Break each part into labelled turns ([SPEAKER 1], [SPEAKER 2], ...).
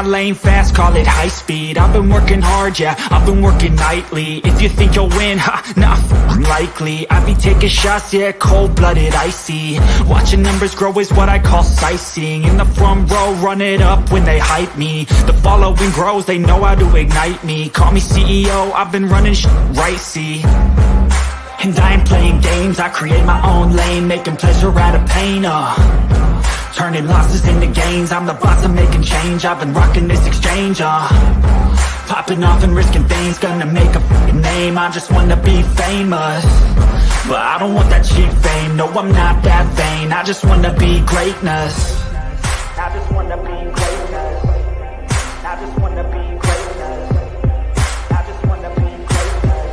[SPEAKER 1] my lane fast, call it high speed. I've been working hard, yeah, I've been working nightly. If you think you'll win, ha, nah, unlikely. I be taking shots, yeah, cold-blooded, icy. Watching numbers grow is what I call sightseeing. In the front row, run it up when they hype me. The following grows, they know how to ignite me. Call me CEO, I've been running right, see. And I ain't playing games, I create my own lane, making pleasure out of pain, turning losses into gains, I'm the boss, I'm making change. I've been rocking this exchange, popping off and risking things, gonna make a f***ing name. I just wanna be famous, but I don't want that cheap fame. No, I'm not that vain, I just wanna be greatness. I just wanna be greatness. I just wanna be greatness. I just wanna be greatness.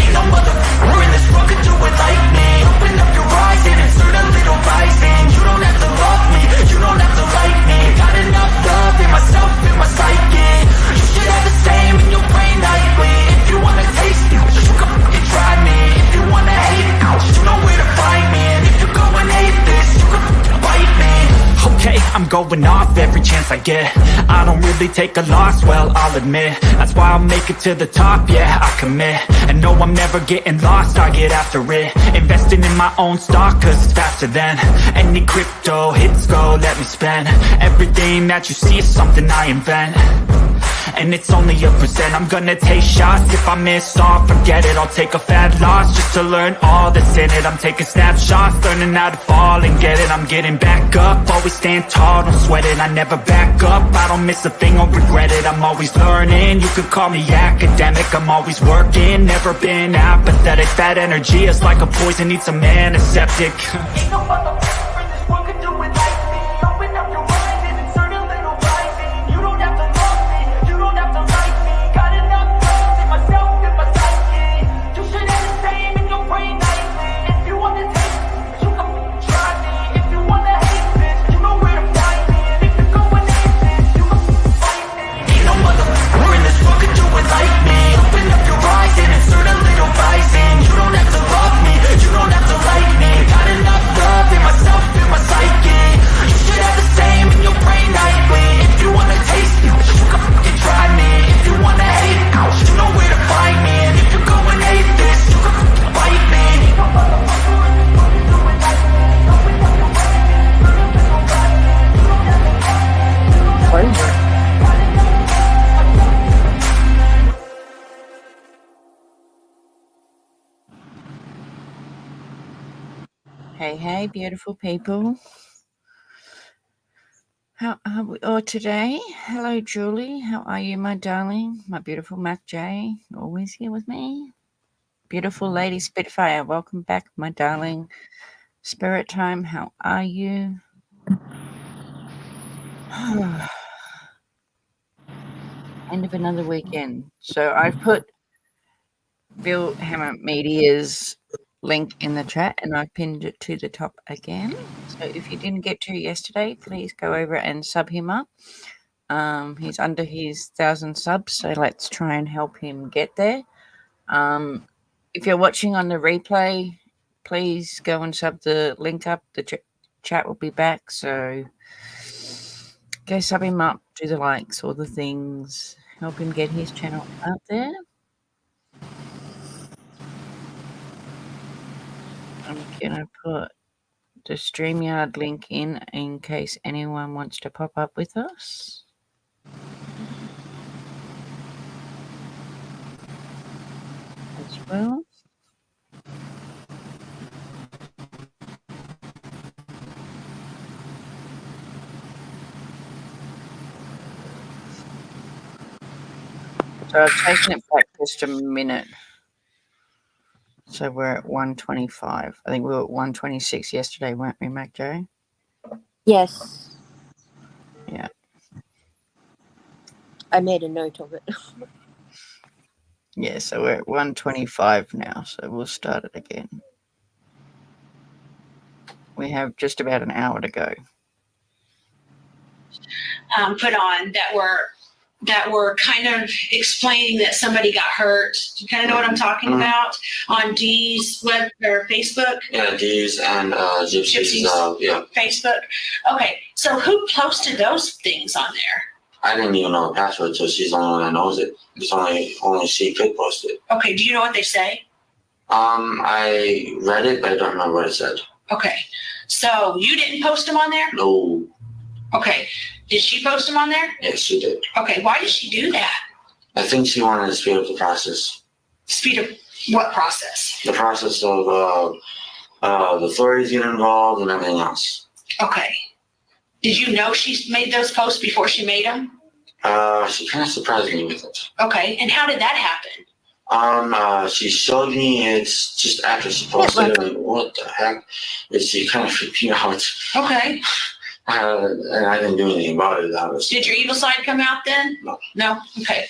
[SPEAKER 1] Ain't no motherfucker in this world could do it like me. Open up your eyes and insert a little rising. You don't have to love me, you don't have to like me. Got enough love in myself, in my psyche. You should have the same in your brain nightly. If you wanna taste it, you can fucking try me. If you wanna hate it, you know where to find me. And if you go and hate this, you can fucking bite me. Okay, I'm going off every chance I get. I don't really take a loss, well, I'll admit. That's why I'll make it to the top, yeah, I commit. And no, I'm never getting lost, I get after it. Investing in my own stock, cause it's faster than any crypto hits go, let me spend. Everything that you see is something I invent, and it's only a percent. I'm gonna take shots, if I miss all, forget it. I'll take a fat loss just to learn all that's in it. I'm taking snapshots, learning how to fall and get it. I'm getting back up, always stand tall, don't sweat it. I never back up, I don't miss a thing or regret it. I'm always learning, you could call me academic. I'm always working, never been apathetic. That energy is like a poison, needs some antiseptic. Ain't no motherfucker in this world could do it like me. Open up your eyes and insert a little rising. You don't have to love me, you don't have to like me. Got enough love in myself, in my psyche. You should have the same in your brain nightly. If you wanna taste it, you can try me. If you wanna hate this, you know where to find me. And if you go and hate this, you can fight me. Ain't no motherfucker in this world could do it like me. Open up your eyes and insert a little rising. You don't have to love me, you don't have to like me. Got enough love in myself, in my psyche. You should have the same in your brain nightly. If you wanna taste it, you can fucking try me. If you wanna hate it, you know where to find me. And if you go and hate this, you can fucking bite me.
[SPEAKER 2] Hey, hey, beautiful people. How are we all today? Hello, Julie. How are you, my darling? My beautiful Mac J, always here with me. Beautiful Lady Spitfire, welcome back, my darling. Spirit Time, how are you? End of another weekend. So I've put Bill Hammer Media's link in the chat and I've pinned it to the top again. So if you didn't get to yesterday, please go over and sub him up. He's under his 1,000 subs, so let's try and help him get there. If you're watching on the replay, please go and sub the link up. The chat will be back, so go sub him up, do the likes, all the things, help him get his channel out there. I'm gonna put the StreamYard link in case anyone wants to pop up with us. As well. So I've taken it back just a minute. So we're at 125. I think we were at 126 yesterday, weren't we, Mac J?
[SPEAKER 3] Yes.
[SPEAKER 2] Yeah.
[SPEAKER 3] I made a note of it.
[SPEAKER 2] Yeah, so we're at 125 now, so we'll start it again. We have just about an hour to go.
[SPEAKER 4] Put on that were that were kind of explaining that somebody got hurt. Do you kind of know what I'm talking about? On Dee's web or Facebook?
[SPEAKER 5] Yeah, Dee's and Gypsy's, yeah.
[SPEAKER 4] Facebook. Okay, so who posted those things on there?
[SPEAKER 5] I didn't even know the password, so she's the only one that knows it. It's only she could post it.
[SPEAKER 4] Okay, do you know what they say?
[SPEAKER 5] I read it, but I don't remember what it said.
[SPEAKER 4] Okay, so you didn't post them on there?
[SPEAKER 5] No.
[SPEAKER 4] Okay, did she post them on there?
[SPEAKER 5] Yes, she did.
[SPEAKER 4] Okay, why did she do that?
[SPEAKER 5] I think she wanted to speed up the process.
[SPEAKER 4] Speed up what process?
[SPEAKER 5] The process of the authorities getting involved and everything else.
[SPEAKER 4] Okay. Did you know she made those posts before she made them?
[SPEAKER 5] She kind of surprised me with it.
[SPEAKER 4] Okay, and how did that happen?
[SPEAKER 5] She showed me it just after she posted it. Like, what the heck? And she kind of freaked me out.
[SPEAKER 4] Okay.
[SPEAKER 5] And I didn't do anything about it, obviously.
[SPEAKER 4] Did your evil side come out then?
[SPEAKER 5] No.
[SPEAKER 4] No? Okay.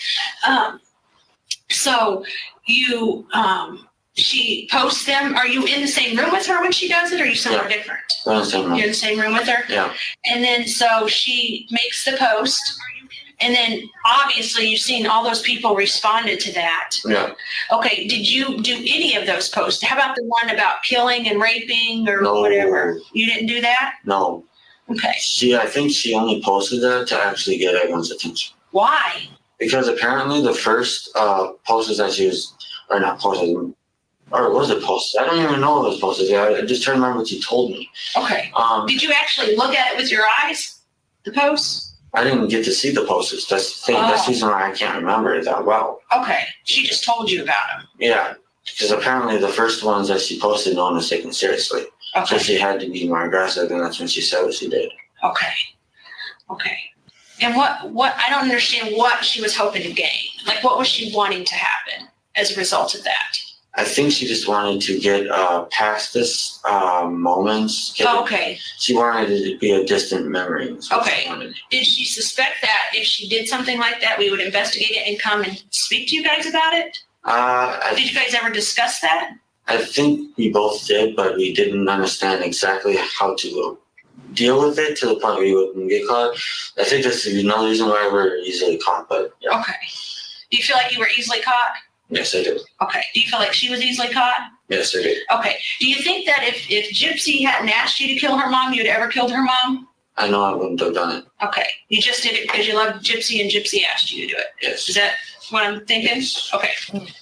[SPEAKER 4] So you, she posts them. Are you in the same room with her when she does it, or are you somewhere different?
[SPEAKER 5] We're in the same room.
[SPEAKER 4] You're in the same room with her?
[SPEAKER 5] Yeah.
[SPEAKER 4] And then so she makes the post, and then obviously you've seen all those people responded to that.
[SPEAKER 5] Yeah.
[SPEAKER 4] Okay, did you do any of those posts? How about the one about killing and raping or
[SPEAKER 5] No.
[SPEAKER 4] whatever? You didn't do that?
[SPEAKER 5] No.
[SPEAKER 4] Okay.
[SPEAKER 5] I think she only posted that to actually get everyone's attention.
[SPEAKER 4] Why?
[SPEAKER 5] Because apparently the first posters that she was, or not posted, or was it posted? I don't even know if it was posted. I just trying to remember what she told me.
[SPEAKER 4] Okay. Did you actually look at it with your eyes, the posts?
[SPEAKER 5] I didn't get to see the posters. That's the thing. That's the reason why I can't remember it that well.
[SPEAKER 4] Okay. She just told you about them.
[SPEAKER 5] Yeah, because apparently the first ones that she posted, no one was taken seriously. So
[SPEAKER 4] Okay.
[SPEAKER 5] she had to be more aggressive, and that's when she said what she did.
[SPEAKER 4] Okay. Okay. And what I don't understand what she was hoping to gain. Like, what was she wanting to happen as a result of that?
[SPEAKER 5] I think she just wanted to get past this moments.
[SPEAKER 4] Okay.
[SPEAKER 5] She wanted it to be a distant memory. Is what
[SPEAKER 4] Okay.
[SPEAKER 5] she wanted.
[SPEAKER 4] Did she suspect that if she did something like that, we would investigate it and come and speak to you guys about it? Did you guys ever discuss that?
[SPEAKER 5] I think we both did, but we didn't understand exactly how to deal with it to the point where we wouldn't get caught. I think that's another reason why we're easily caught, but yeah.
[SPEAKER 4] Okay. Do you feel like you were easily caught?
[SPEAKER 5] Yes, I do.
[SPEAKER 4] Okay. Do you feel like she was easily caught?
[SPEAKER 5] Yes, I do.
[SPEAKER 4] Okay. Do you think that if Gypsy hadn't asked you to kill her mom, you'd ever killed her mom?
[SPEAKER 5] I know I wouldn't have done it.
[SPEAKER 4] Okay. You just did it because you loved Gypsy and Gypsy asked you to do it.
[SPEAKER 5] Yes.
[SPEAKER 4] Is that what I'm thinking? Okay.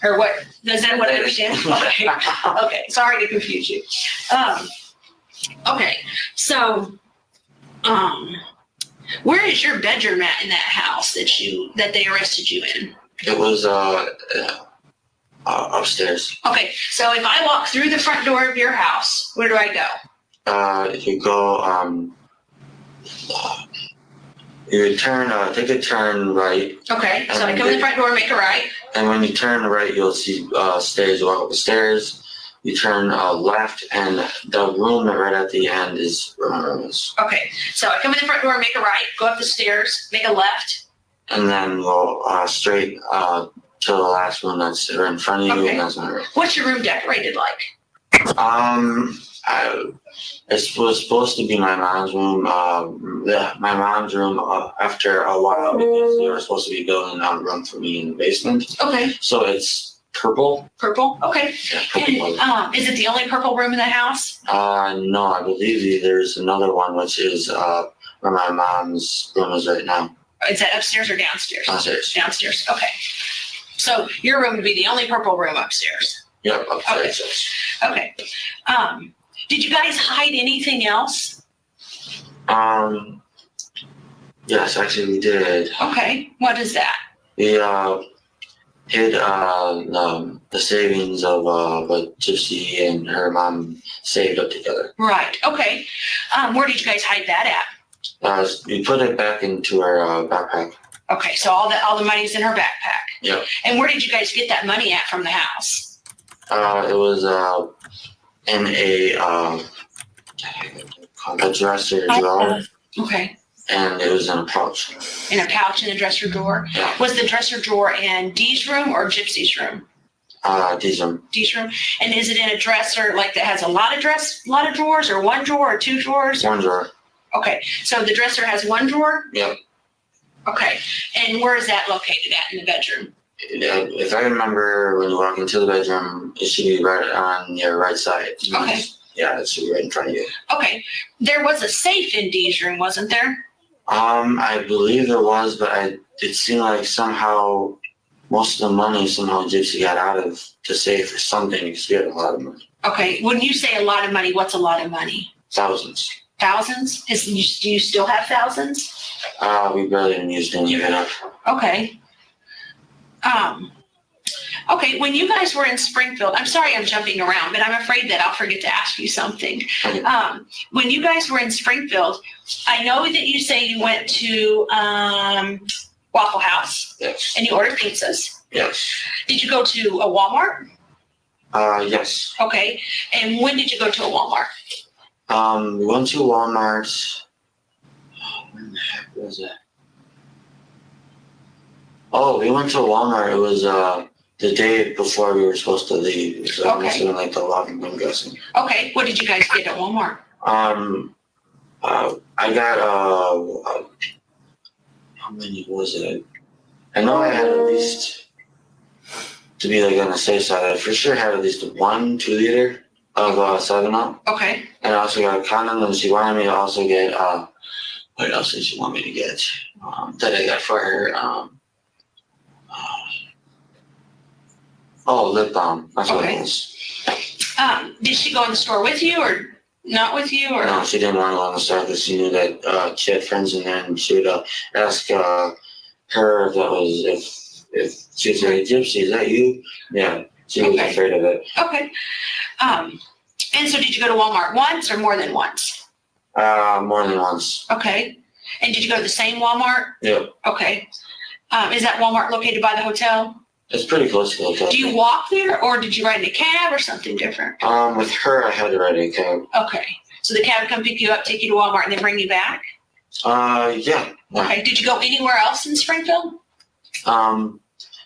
[SPEAKER 4] Or what? Is that what I understand? Okay. Okay. Sorry to confuse you. Okay. So, where is your bedroom at in that house that they arrested you in?
[SPEAKER 5] It was upstairs.
[SPEAKER 4] Okay. So if I walk through the front door of your house, where do I go?
[SPEAKER 5] If you go, you would take a turn right,
[SPEAKER 4] Okay. So I come in the front door, make a right.
[SPEAKER 5] and when you turn right, you'll see stairs. You walk up the stairs. You turn left, and the room right at the end is where my room is.
[SPEAKER 4] Okay. So I come in the front door, make a right, go up the stairs, make a left.
[SPEAKER 5] And then go straight to the last room that's right in front of you,
[SPEAKER 4] Okay.
[SPEAKER 5] and that's my room.
[SPEAKER 4] What's your room decorated like?
[SPEAKER 5] It was supposed to be my mom's room. My mom's room after a while, because they were supposed to be building a room for me in the basement.
[SPEAKER 4] Okay.
[SPEAKER 5] So it's purple.
[SPEAKER 4] Purple? Okay.
[SPEAKER 5] Yeah, purple.
[SPEAKER 4] And is it the only purple room in the house?
[SPEAKER 5] No, I believe there's another one, which is where my mom's room is right now.
[SPEAKER 4] Is that upstairs or downstairs?
[SPEAKER 5] Downstairs.
[SPEAKER 4] Downstairs. Okay. So your room would be the only purple room upstairs.
[SPEAKER 5] Yep, upstairs.
[SPEAKER 4] Okay. Did you guys hide anything else?
[SPEAKER 5] Yes, actually we did.
[SPEAKER 4] Okay. What is that?
[SPEAKER 5] We hid the savings of what Gypsy and her mom saved up together.
[SPEAKER 4] Right. Okay. Where did you guys hide that at?
[SPEAKER 5] We put it back into our backpack.
[SPEAKER 4] Okay. So all the money's in her backpack.
[SPEAKER 5] Yep.
[SPEAKER 4] And where did you guys get that money at from the house?
[SPEAKER 5] It was in a dresser drawer,
[SPEAKER 4] Okay.
[SPEAKER 5] and it was in a pouch.
[SPEAKER 4] In a pouch in the dresser drawer?
[SPEAKER 5] Yeah.
[SPEAKER 4] Was the dresser drawer in Dee's room or Gypsy's room?
[SPEAKER 5] Dee's room.
[SPEAKER 4] Dee's room. And is it in a dresser like that has a lot of drawers, or one drawer or two drawers?
[SPEAKER 5] One drawer.
[SPEAKER 4] Okay. So the dresser has one drawer?
[SPEAKER 5] Yep.
[SPEAKER 4] Okay. And where is that located at in the bedroom?
[SPEAKER 5] If I remember, when you walk into the bedroom, it should be right on your right side.
[SPEAKER 4] Okay.
[SPEAKER 5] Yeah, it should be right in front of you.
[SPEAKER 4] Okay. There was a safe in Dee's room, wasn't there?
[SPEAKER 5] I believe there was, but it seemed like somehow most of the money somehow Gypsy got out of the safe or something, because we had a lot of money.
[SPEAKER 4] Okay. When you say a lot of money, what's a lot of money?
[SPEAKER 5] Thousands.
[SPEAKER 4] Thousands? Do you still have thousands?
[SPEAKER 5] We barely even used any of it up.
[SPEAKER 4] Okay. Okay, when you guys were in Springfield, I'm sorry I'm jumping around, but I'm afraid that I'll forget to ask you something. When you guys were in Springfield, I know that you say you went to Waffle House.
[SPEAKER 5] Yes.
[SPEAKER 4] And you ordered pizzas.
[SPEAKER 5] Yes.
[SPEAKER 4] Did you go to a Walmart?
[SPEAKER 5] Yes.
[SPEAKER 4] Okay, and when did you go to a Walmart?
[SPEAKER 5] We went to Walmart. When the heck was that? Oh, we went to Walmart. It was the day before we were supposed to leave. So it must have been like the 11th, I'm guessing.
[SPEAKER 4] Okay, what did you guys get at Walmart?
[SPEAKER 5] I got how many was it? I know I had at least, to be like on the safe side, I for sure had at least 1 2-liter of 7-Up.
[SPEAKER 4] Okay.
[SPEAKER 5] And I also got a condom, and she wanted me to also get what else did she want me to get? That I got for her. Lip balm. That's what it was.
[SPEAKER 4] Did she go in the store with you or not with you? Or
[SPEAKER 5] No, she didn't want to go in the store because she knew that she had friends in there, and she would ask her if that was if she would say, "Gypsy, is that you?" Yeah, she was afraid of it.
[SPEAKER 4] Okay. And so did you go to Walmart once or more than once?
[SPEAKER 5] More than once.
[SPEAKER 4] Okay. And did you go to the same Walmart?
[SPEAKER 5] Yep.
[SPEAKER 4] Okay. Is that Walmart located by the hotel?
[SPEAKER 5] It's pretty close to the hotel.
[SPEAKER 4] Do you walk there or did you ride in a cab or something different?
[SPEAKER 5] With her, I had to ride in a cab.
[SPEAKER 4] Okay. So the cab would come pick you up, take you to Walmart, and then bring you back?
[SPEAKER 5] Yeah.
[SPEAKER 4] Okay. Did you go anywhere else in Springfield?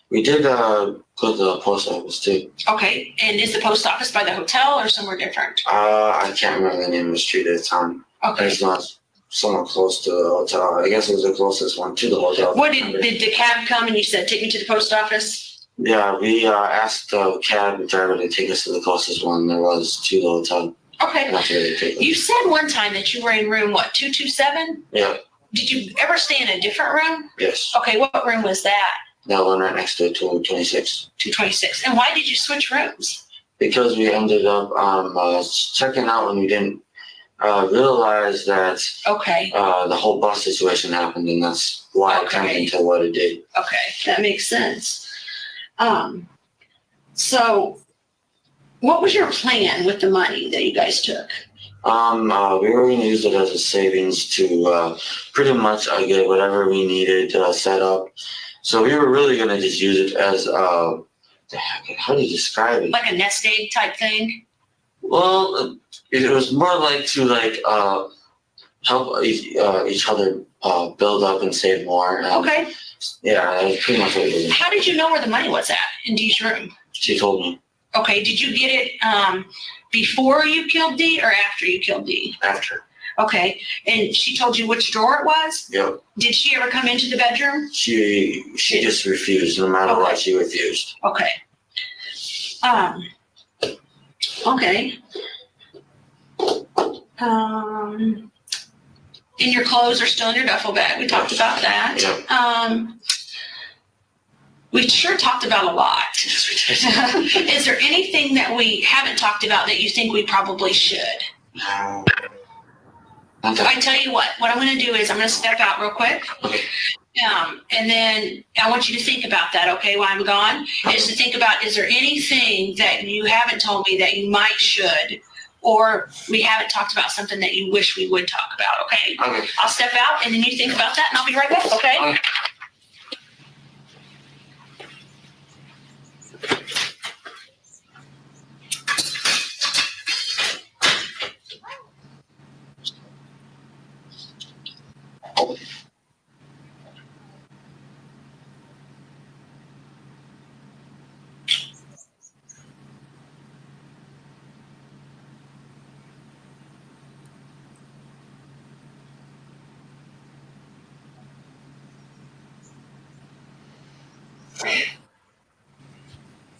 [SPEAKER 5] We did go to the post office too.
[SPEAKER 4] Okay. And is the post office by the hotel or somewhere different?
[SPEAKER 5] I can't remember the name of the street at the time.
[SPEAKER 4] Okay.
[SPEAKER 5] It's not somewhere close to the hotel. I guess it was the closest one to the hotel.
[SPEAKER 4] What did the cab come and you said, take me to the post office?
[SPEAKER 5] Yeah, we asked the cab driver to take us to the closest one there was to the hotel.
[SPEAKER 4] Okay.
[SPEAKER 5] That's where they take us.
[SPEAKER 4] You said one time that you were in room, 227?
[SPEAKER 5] Yeah.
[SPEAKER 4] Did you ever stay in a different room?
[SPEAKER 5] Yes.
[SPEAKER 4] Okay, what room was that?
[SPEAKER 5] That one right next to 226.
[SPEAKER 4] 226. And why did you switch rooms?
[SPEAKER 5] Because we ended up checking out when we didn't realize that
[SPEAKER 4] Okay.
[SPEAKER 5] the whole bus situation happened, and that's why it turned into what it did.
[SPEAKER 4] Okay, that makes sense. So what was your plan with the money that you guys took?
[SPEAKER 5] We were going to use it as a savings to pretty much get whatever we needed set up. So we were really going to just use it as how do you describe it?
[SPEAKER 4] Like a nest egg type thing?
[SPEAKER 5] Well, it was more like to help each other build up and save more. And
[SPEAKER 4] Okay.
[SPEAKER 5] yeah, that's pretty much what it was.
[SPEAKER 4] How did you know where the money was at in Dee's room?
[SPEAKER 5] She told me.
[SPEAKER 4] Okay, did you get it before you killed Dee or after you killed Dee?
[SPEAKER 5] After.
[SPEAKER 4] Okay, and she told you which drawer it was?
[SPEAKER 5] Yep.
[SPEAKER 4] Did she ever come into the bedroom?
[SPEAKER 5] She just refused. No matter what, she refused.
[SPEAKER 4] Okay. Okay. And your clothes are still in your duffel bag. We talked about that.
[SPEAKER 5] Yep.
[SPEAKER 4] We sure talked about a lot.
[SPEAKER 5] Yes, we did.
[SPEAKER 4] Is there anything that we haven't talked about that you think we probably should?
[SPEAKER 5] No.
[SPEAKER 4] I tell you what I'm going to do is I'm going to step out real quick.
[SPEAKER 5] Okay.
[SPEAKER 4] And then I want you to think about that, okay, while I'm gone, is to think about, is there anything that you haven't told me that you might should, or we haven't talked about something that you wish we would talk about, okay?
[SPEAKER 5] Okay.
[SPEAKER 4] I'll step out and then you think about that and I'll be right back, okay?
[SPEAKER 5] Okay.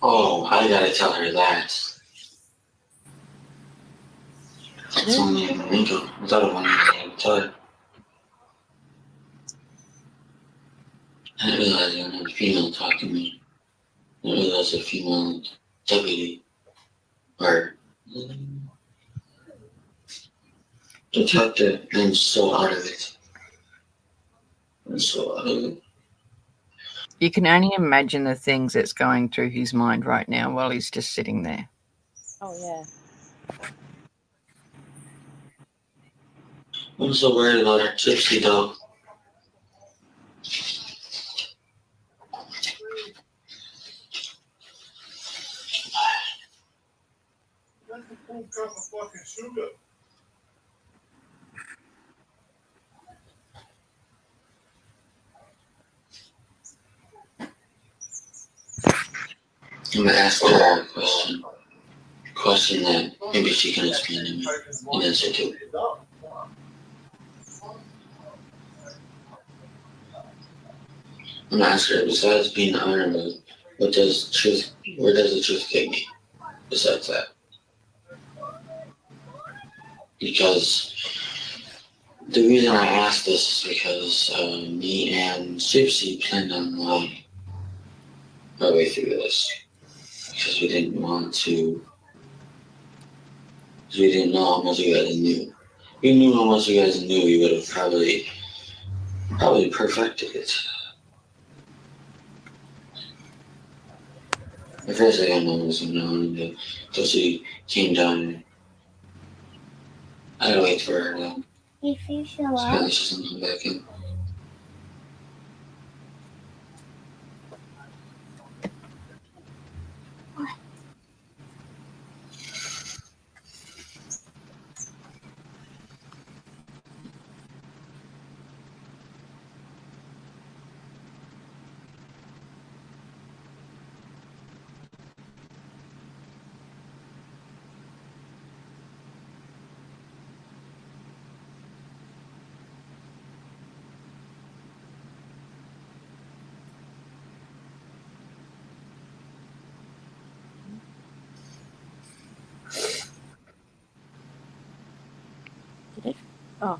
[SPEAKER 5] Oh, I gotta tell her that. It's only a wrinkle. I thought it wasn't anything to tell her. I didn't realize I had a female talking to me. I didn't realize a female deputy. Or detective. I'm so out of it. I'm so out of it.
[SPEAKER 2] You can only imagine the things that's going through his mind right now while he's just sitting there.
[SPEAKER 3] Oh, yeah.
[SPEAKER 5] I'm so worried about her gypsy though.
[SPEAKER 6] That's a full cup of fucking sugar.
[SPEAKER 5] I'm gonna ask her a question. Question that maybe she can explain to me and answer to. I'm gonna ask her, besides being honorable, where does the truth take me? Besides that. Because the reason I asked this is because me and Gypsy planned on lying our way through this. Because we didn't want to, because we didn't know how much you guys knew. If we knew how much you guys knew, we would have probably perfected it. The first thing I know was until she came down. I had to wait for her to
[SPEAKER 3] If you show
[SPEAKER 5] apparently she doesn't come back in.
[SPEAKER 3] Did it? Oh.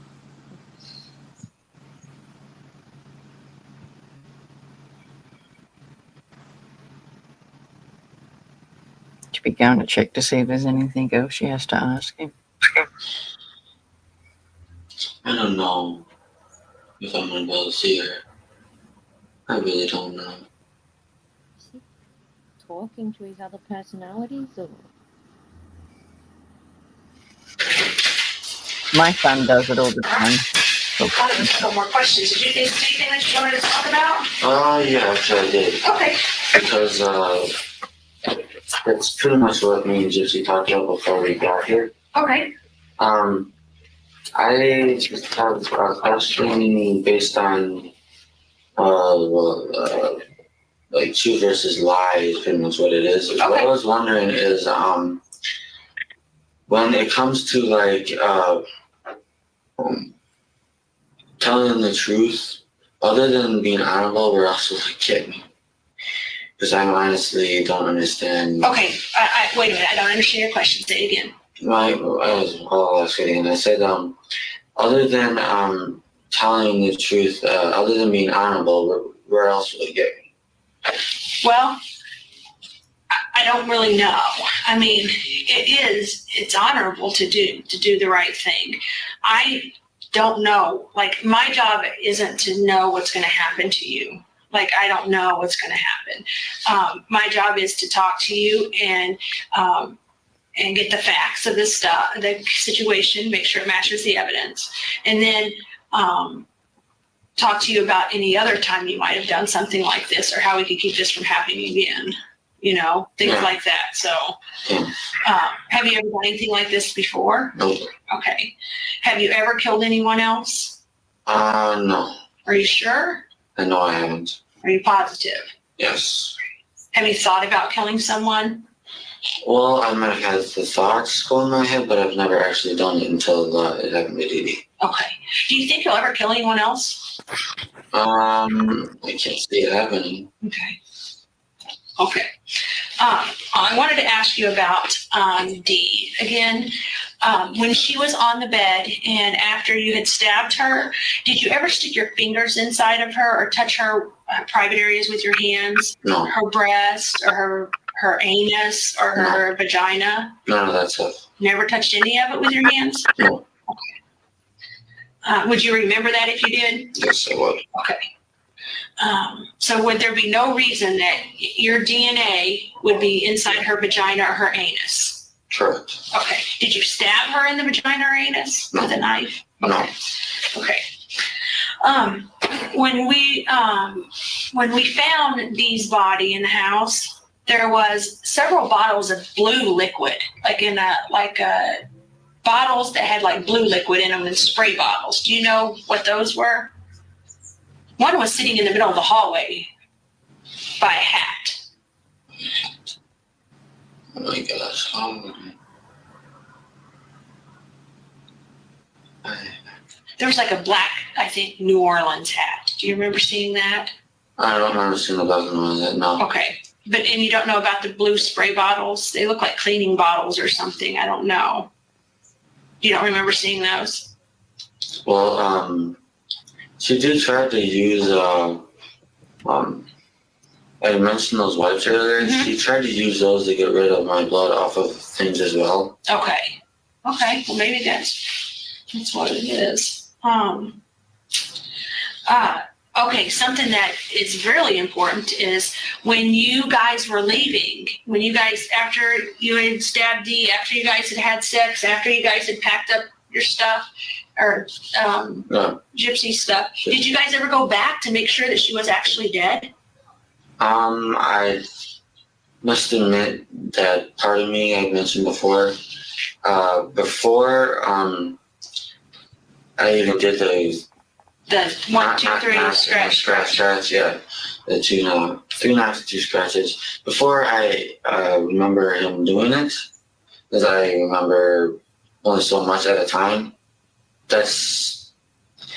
[SPEAKER 2] Should be going to check to see if there's anything else she has to ask him.
[SPEAKER 5] I don't know if I'm gonna be able to see her. I really don't know.
[SPEAKER 3] Is he talking to his other personalities? Or?
[SPEAKER 2] My son does it all the time.
[SPEAKER 4] I have a couple more questions. Did you think of anything that you wanted to talk about?
[SPEAKER 5] Yeah, actually I did.
[SPEAKER 4] Okay.
[SPEAKER 5] Because, that's pretty much what me and Gypsy talked about before we got here.
[SPEAKER 4] Okay.
[SPEAKER 5] I just have a question based on, like truth versus lie is pretty much what it is.
[SPEAKER 4] Okay.
[SPEAKER 5] What I was wondering is, when it comes to like, telling the truth, other than being honorable, we're also like kidding. Because I honestly don't understand.
[SPEAKER 4] Okay. Wait a minute. I don't understand your question. Say it again.
[SPEAKER 5] I'll ask it again. I said, other than telling the truth, other than being honorable, where else would it get me?
[SPEAKER 4] Well, I don't really know. I mean, it's honorable to do the right thing. I don't know. Like, my job isn't to know what's going to happen to you. Like, I don't know what's going to happen. My job is to talk to you and get the facts of this stuff, the situation, make sure it matches the evidence, and then talk to you about any other time you might have done something like this, or how we could keep this from happening again. You know, things like that. So, have you ever done anything like this before?
[SPEAKER 5] Nope.
[SPEAKER 4] Okay. Have you ever killed anyone else?
[SPEAKER 5] No.
[SPEAKER 4] Are you sure?
[SPEAKER 5] No, I haven't.
[SPEAKER 4] Are you positive?
[SPEAKER 5] Yes.
[SPEAKER 4] Have you thought about killing someone?
[SPEAKER 5] Well, I might have had the thoughts go in my head, but I've never actually done it until it happened to Dee.
[SPEAKER 4] Okay. Do you think you'll ever kill anyone else?
[SPEAKER 5] I can't see it happening.
[SPEAKER 4] Okay. Okay. I wanted to ask you about Dee again. When she was on the bed and after you had stabbed her, did you ever stick your fingers inside of her or touch her private areas with your hands?
[SPEAKER 5] No.
[SPEAKER 4] Her breast or her anus or her vagina?
[SPEAKER 5] None of that stuff.
[SPEAKER 4] Never touched any of it with your hands?
[SPEAKER 5] No.
[SPEAKER 4] Would you remember that if you did?
[SPEAKER 5] Yes, I would.
[SPEAKER 4] Okay. So would there be no reason that your DNA would be inside her vagina or her anus?
[SPEAKER 5] Correct.
[SPEAKER 4] Okay. Did you stab her in the vagina or anus with a knife?
[SPEAKER 5] No.
[SPEAKER 4] Okay. When we found Dee's body in the house, there was several bottles of blue liquid, like bottles that had like blue liquid in them and spray bottles. Do you know what those were? One was sitting in the middle of the hallway by a hat.
[SPEAKER 5] Oh my gosh.
[SPEAKER 4] There was like a black, I think, New Orleans hat. Do you remember seeing that?
[SPEAKER 5] I don't remember seeing the black one with it, no.
[SPEAKER 4] Okay. And you don't know about the blue spray bottles? They look like cleaning bottles or something. I don't know. You don't remember seeing those?
[SPEAKER 5] Well, she did try to use, I mentioned those wipes earlier.
[SPEAKER 4] Mhm.
[SPEAKER 5] She tried to use those to get rid of my blood off of things as well.
[SPEAKER 4] Okay. Okay. Well, maybe that's what it is. Okay. Something that is really important is when you guys were leaving, after you had stabbed Dee, after you guys had sex, after you guys had packed up your stuff, or
[SPEAKER 5] No.
[SPEAKER 4] Gypsy stuff, did you guys ever go back to make sure that she was actually dead?
[SPEAKER 5] I must admit that part of me I mentioned before, I even did the
[SPEAKER 4] 1, 2, 3 scratch.
[SPEAKER 5] yeah. The 3 knocks and 2 scratches. Before I remember him doing it, because I remember only so much at a time. That's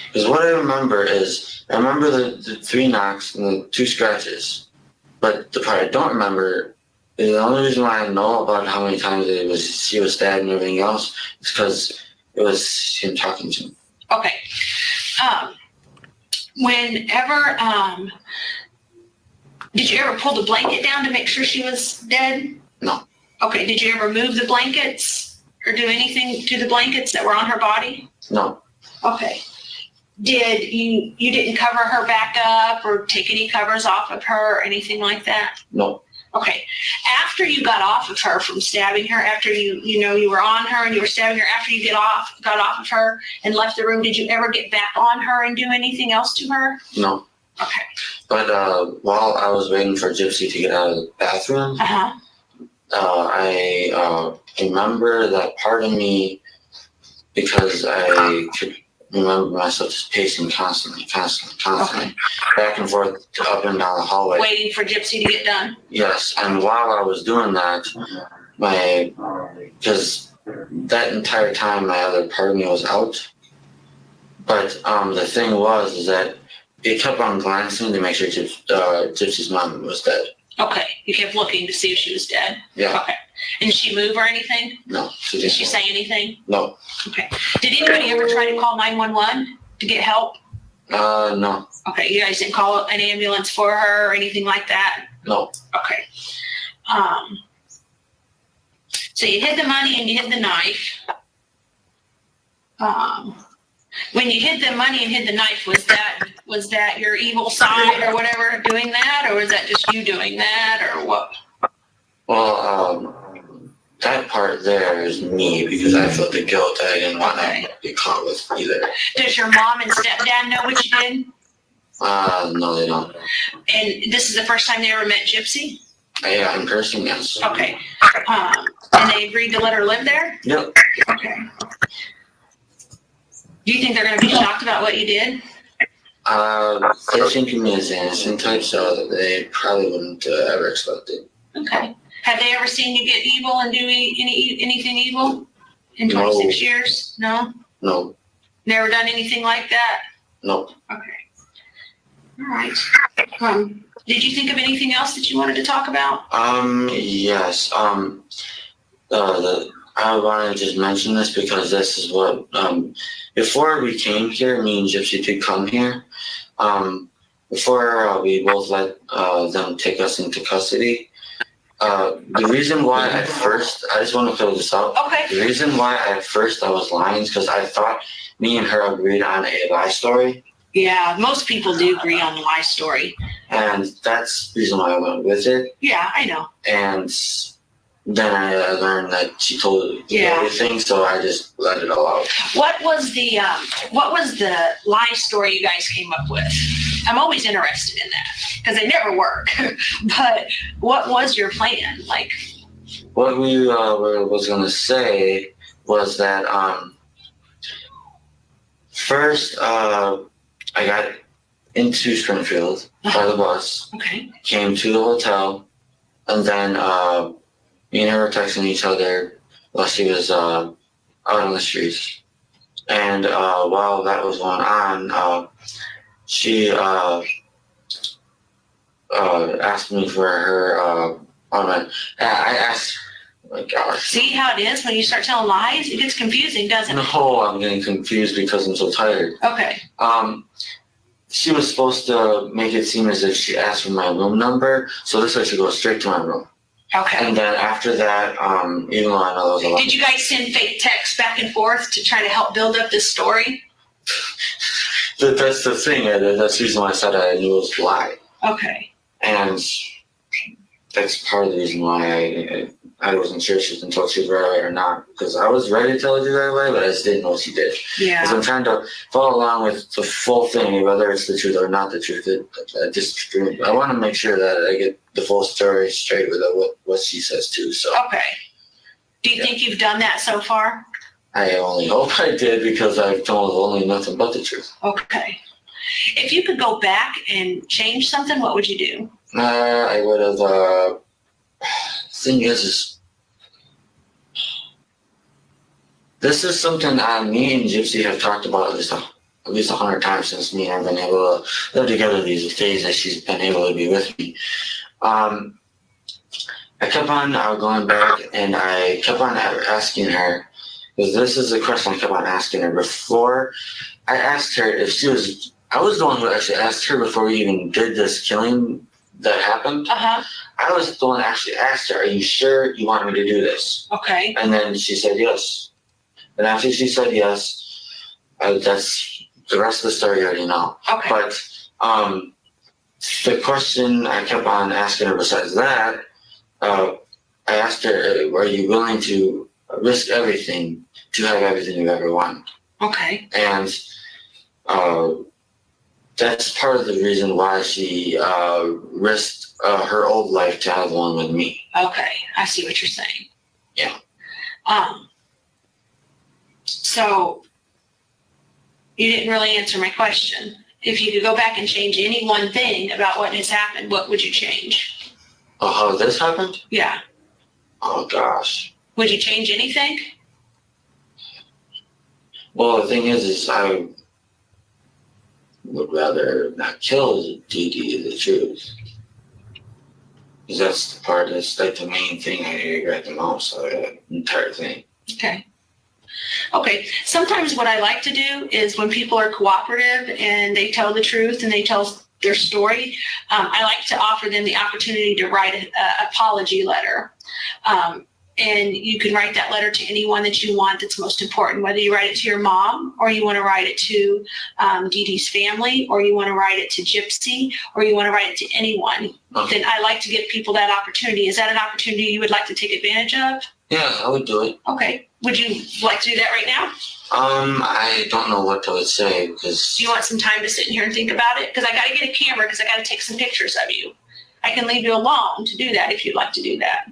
[SPEAKER 5] because what I remember the 3 knocks and the 2 scratches. But the part I don't remember is the only reason why I know about how many times she was stabbed and everything else is because it was him talking to me.
[SPEAKER 4] Okay. Whenever, did you ever pull the blanket down to make sure she was dead?
[SPEAKER 5] No.
[SPEAKER 4] Okay. Did you ever move the blankets or do anything to the blankets that were on her body?
[SPEAKER 5] No.
[SPEAKER 4] Okay. Did you didn't cover her back up or take any covers off of her or anything like that?
[SPEAKER 5] No.
[SPEAKER 4] Okay. After you got off of her from stabbing her, after you were on her and you were stabbing her, after you got off of her and left the room, did you ever get back on her and do anything else to her?
[SPEAKER 5] No.
[SPEAKER 4] Okay.
[SPEAKER 5] But while I was waiting for Gypsy to get out of the bathroom, I remember that part of me, because I could remember myself just pacing constantly,
[SPEAKER 4] Okay.
[SPEAKER 5] back and forth, up and down the hallway.
[SPEAKER 4] Waiting for Gypsy to get done?
[SPEAKER 5] Yes, and while I was doing that, because that entire time my other part of me was out. But the thing is that it kept on glancing to make sure Gypsy's mom was dead.
[SPEAKER 4] Okay. You kept looking to see if she was dead?
[SPEAKER 5] Yeah.
[SPEAKER 4] Okay. And did she move or anything?
[SPEAKER 5] No.
[SPEAKER 4] Did she say anything?
[SPEAKER 5] No.
[SPEAKER 4] Okay. Did anybody ever try to call 911 to get help?
[SPEAKER 5] No.
[SPEAKER 4] Okay. You guys didn't call an ambulance for her or anything like that?
[SPEAKER 5] No.
[SPEAKER 4] Okay. So you hid the money and you hid the knife. When you hid the money and hid the knife, was that your evil side or whatever doing that, or was that just you doing that, or what?
[SPEAKER 5] Well, that part there is me because I felt the guilt that I didn't want to be caught with either.
[SPEAKER 4] Does your mom and stepdad know what you did?
[SPEAKER 5] No, they don't.
[SPEAKER 4] And this is the first time they ever met Gypsy?
[SPEAKER 5] Yeah, in person, yes.
[SPEAKER 4] Okay. And they agreed to let her live there?
[SPEAKER 5] Yep.
[SPEAKER 4] Okay. Do you think they're going to be shocked about what you did?
[SPEAKER 5] They think of me as innocent type, so they probably wouldn't ever expect it.
[SPEAKER 4] Okay. Have they ever seen you get evil and do anything evil in 26 years? No?
[SPEAKER 5] No.
[SPEAKER 4] Never done anything like that?
[SPEAKER 5] No.
[SPEAKER 4] Okay. All right. Did you think of anything else that you wanted to talk about?
[SPEAKER 5] Yes. I want to just mention this because this is what, before we came here, me and Gypsy did come here. Before we both let them take us into custody. The reason why at first, I just want to fill this out.
[SPEAKER 4] Okay.
[SPEAKER 5] The reason why at first I was lying is because I thought me and her agreed on a lie story.
[SPEAKER 4] Yeah, most people do agree on the lie story.
[SPEAKER 5] And that's the reason why I went with it.
[SPEAKER 4] Yeah, I know.
[SPEAKER 5] And then I learned that she told everything, so I just let it all out.
[SPEAKER 4] What was the lie story you guys came up with? I'm always interested in that because they never work. But what was your plan? Like,
[SPEAKER 5] what we was gonna say was that first I got into Springfield by the bus.
[SPEAKER 4] Okay.
[SPEAKER 5] Came to the hotel, and then me and her were texting each other while she was out on the streets. And while that was going on, she asked me for her. I asked. Oh my gosh.
[SPEAKER 4] See how it is when you start telling lies? It gets confusing, doesn't it?
[SPEAKER 5] No, I'm getting confused because I'm so tired.
[SPEAKER 4] Okay.
[SPEAKER 5] She was supposed to make it seem as if she asked for my room number, so this way she goes straight to my room.
[SPEAKER 4] Okay.
[SPEAKER 5] And then after that, even though I know there was a lot.
[SPEAKER 4] Did you guys send fake texts back and forth to try to help build up this story?
[SPEAKER 5] That's the thing. That's the reason why I said I knew it was a lie.
[SPEAKER 4] Okay.
[SPEAKER 5] And that's part of the reason why I wasn't sure she was until she was right or not. Because I was ready to tell her right away, but I just didn't know she did.
[SPEAKER 4] Yeah.
[SPEAKER 5] Because I'm trying to follow along with the full thing, whether it's the truth or not the truth. I want to make sure that I get the full story straight with what she says too. So.
[SPEAKER 4] Okay. Do you think you've done that so far?
[SPEAKER 5] I only hope I did because I've told only nothing but the truth.
[SPEAKER 4] Okay. If you could go back and change something, what would you do?
[SPEAKER 5] I would have. Thing is this is something me and Gypsy have talked about at least 100 times since me and her have been able to live together these days that she's been able to be with me. I kept on going back and I kept on asking her, because this is a question I kept on asking her before. I asked her if she was. I was the one who actually asked her before we even did this killing that happened.
[SPEAKER 4] Uh-huh.
[SPEAKER 5] I was the one that actually asked her, "Are you sure you want me to do this?"
[SPEAKER 4] Okay.
[SPEAKER 5] And then she said yes. And after she said yes, that's the rest of the story you already know.
[SPEAKER 4] Okay.
[SPEAKER 5] But the question I kept on asking her besides that, I asked her, "Are you willing to risk everything to have everything you ever want?"
[SPEAKER 4] Okay.
[SPEAKER 5] And that's part of the reason why she risked her old life to have one with me.
[SPEAKER 4] Okay. I see what you're saying.
[SPEAKER 5] Yeah.
[SPEAKER 4] So you didn't really answer my question. If you could go back and change any one thing about what has happened, what would you change?
[SPEAKER 5] Oh, how this happened?
[SPEAKER 4] Yeah.
[SPEAKER 5] Oh, gosh.
[SPEAKER 4] Would you change anything?
[SPEAKER 5] Well, the thing is I would rather not kill Dee Dee, the truth. Because that's the part that's like the main thing I regret the most of the entire thing.
[SPEAKER 4] Okay. Okay. Sometimes what I like to do is when people are cooperative and they tell the truth and they tell their story, I like to offer them the opportunity to write an apology letter. And you can write that letter to anyone that you want that's most important, whether you write it to your mom or you want to write it to Dee Dee's family or you want to write it to Gypsy or you want to write it to anyone.
[SPEAKER 5] Okay.
[SPEAKER 4] Then I like to give people that opportunity. Is that an opportunity you would like to take advantage of?
[SPEAKER 5] Yeah, I would do it.
[SPEAKER 4] Okay. Would you like to do that right now?
[SPEAKER 5] I don't know what to say because...
[SPEAKER 4] Do you want some time to sit in here and think about it? Because I got to get a camera because I got to take some pictures of you. I can leave you alone to do that if you'd like to do that.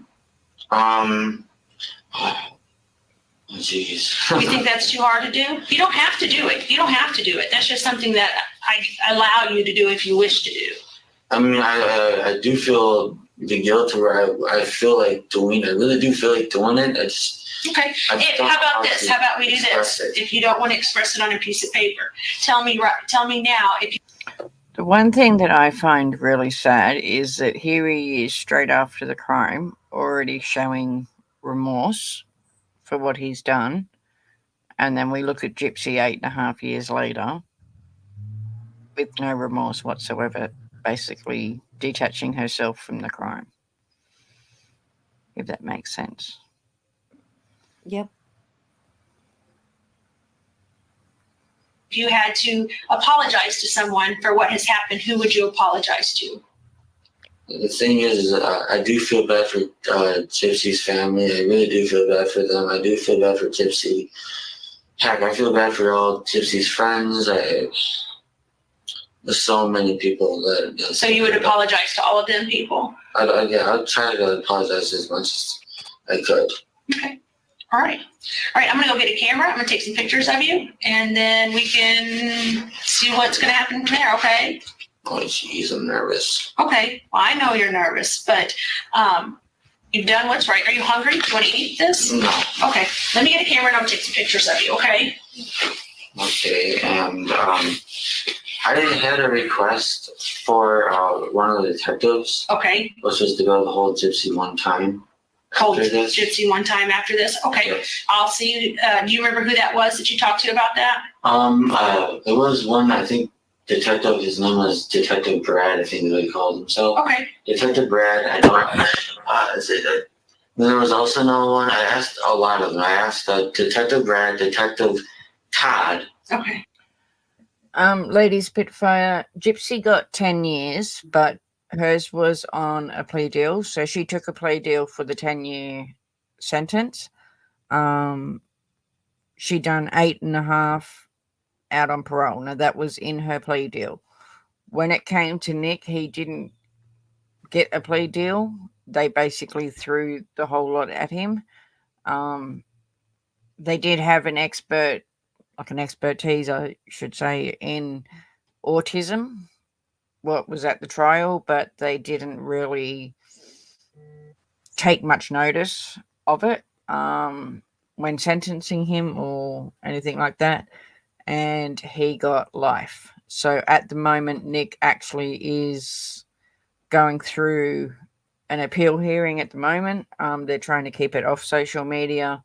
[SPEAKER 5] Jeez.
[SPEAKER 4] You think that's too hard to do? You don't have to do it. You don't have to do it. That's just something that I allow you to do if you wish to do.
[SPEAKER 5] I mean, I do feel the guilt where I feel like doing it. I really do feel like doing it.
[SPEAKER 4] Okay. How about this? How about we do this? If you don't want to express it on a piece of paper, tell me now if you...
[SPEAKER 2] The one thing that I find really sad is that here he is straight after the crime, already showing remorse for what he's done. And then we look at Gypsy 8.5 years later with no remorse whatsoever, basically detaching herself from the crime. If that makes sense.
[SPEAKER 3] Yep.
[SPEAKER 4] If you had to apologize to someone for what has happened, who would you apologize to?
[SPEAKER 5] The thing is, I do feel bad for Gypsy's family. I really do feel bad for them. I do feel bad for Gypsy. Heck, I feel bad for all Gypsy's friends. There's so many people that.
[SPEAKER 4] So you would apologize to all of them people?
[SPEAKER 5] I'd try to apologize as much as I could.
[SPEAKER 4] Okay. All right. All right. I'm going to go get a camera. I'm going to take some pictures of you, and then we can see what's going to happen from there. Okay.
[SPEAKER 5] Oh, jeez, I'm nervous.
[SPEAKER 4] Okay. Well, I know you're nervous, but you've done what's right. Are you hungry? Do you want to eat this?
[SPEAKER 5] No.
[SPEAKER 4] Okay. Let me get a camera and I'll take some pictures of you. Okay.
[SPEAKER 5] Okay, and I had a request for one of the detectives,
[SPEAKER 4] Okay.
[SPEAKER 5] which was to go the whole Gypsy one time.
[SPEAKER 4] Cold
[SPEAKER 5] After this?
[SPEAKER 4] Gypsy one time after this. Okay.
[SPEAKER 5] Yes.
[SPEAKER 4] I'll see you. Do you remember who that was that you talked to about that?
[SPEAKER 5] There was one, I think, detective, his name was Detective Brad, I think is what he called himself.
[SPEAKER 4] Okay.
[SPEAKER 5] Detective Brad, I don't, then there was also another one, I asked a lot of them. I asked Detective Brad, Detective Todd.
[SPEAKER 4] Okay.
[SPEAKER 2] Lady Spitfire, Gypsy got 10 years, but hers was on a plea deal. So she took a plea deal for the 10-year sentence. She done 8.5 out on parole. Now, that was in her plea deal. When it came to Nick, he didn't get a plea deal. They basically threw the whole lot at him. They did have an expertise, I should say, in autism, what was at the trial, but they didn't really take much notice of it when sentencing him or anything like that. And he got life. So at the moment, Nick actually is going through an appeal hearing at the moment. They're trying to keep it off social media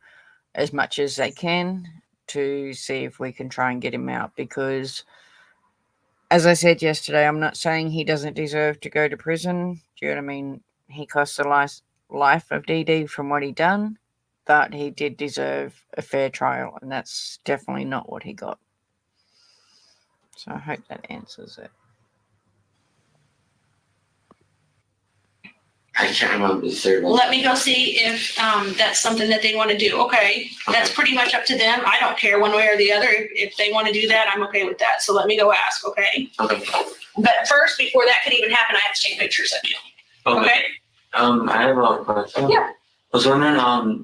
[SPEAKER 2] as much as they can to see if we can try and get him out, because as I said yesterday, I'm not saying he doesn't deserve to go to prison. Do you know what I mean? He cost the life of DD from what he done, but he did deserve a fair trial, and that's definitely not what he got. So I hope that answers it.
[SPEAKER 5] I can't remember the third one.
[SPEAKER 4] Let me go see if that's something that they want to do. Okay. That's pretty much up to them. I don't care one way or the other. If they want to do that, I'm okay with that. So let me go ask. Okay.
[SPEAKER 5] Okay.
[SPEAKER 4] But first, before that could even happen, I have to take pictures of you. Okay.
[SPEAKER 5] I have a question.
[SPEAKER 4] Yeah.
[SPEAKER 5] I was wondering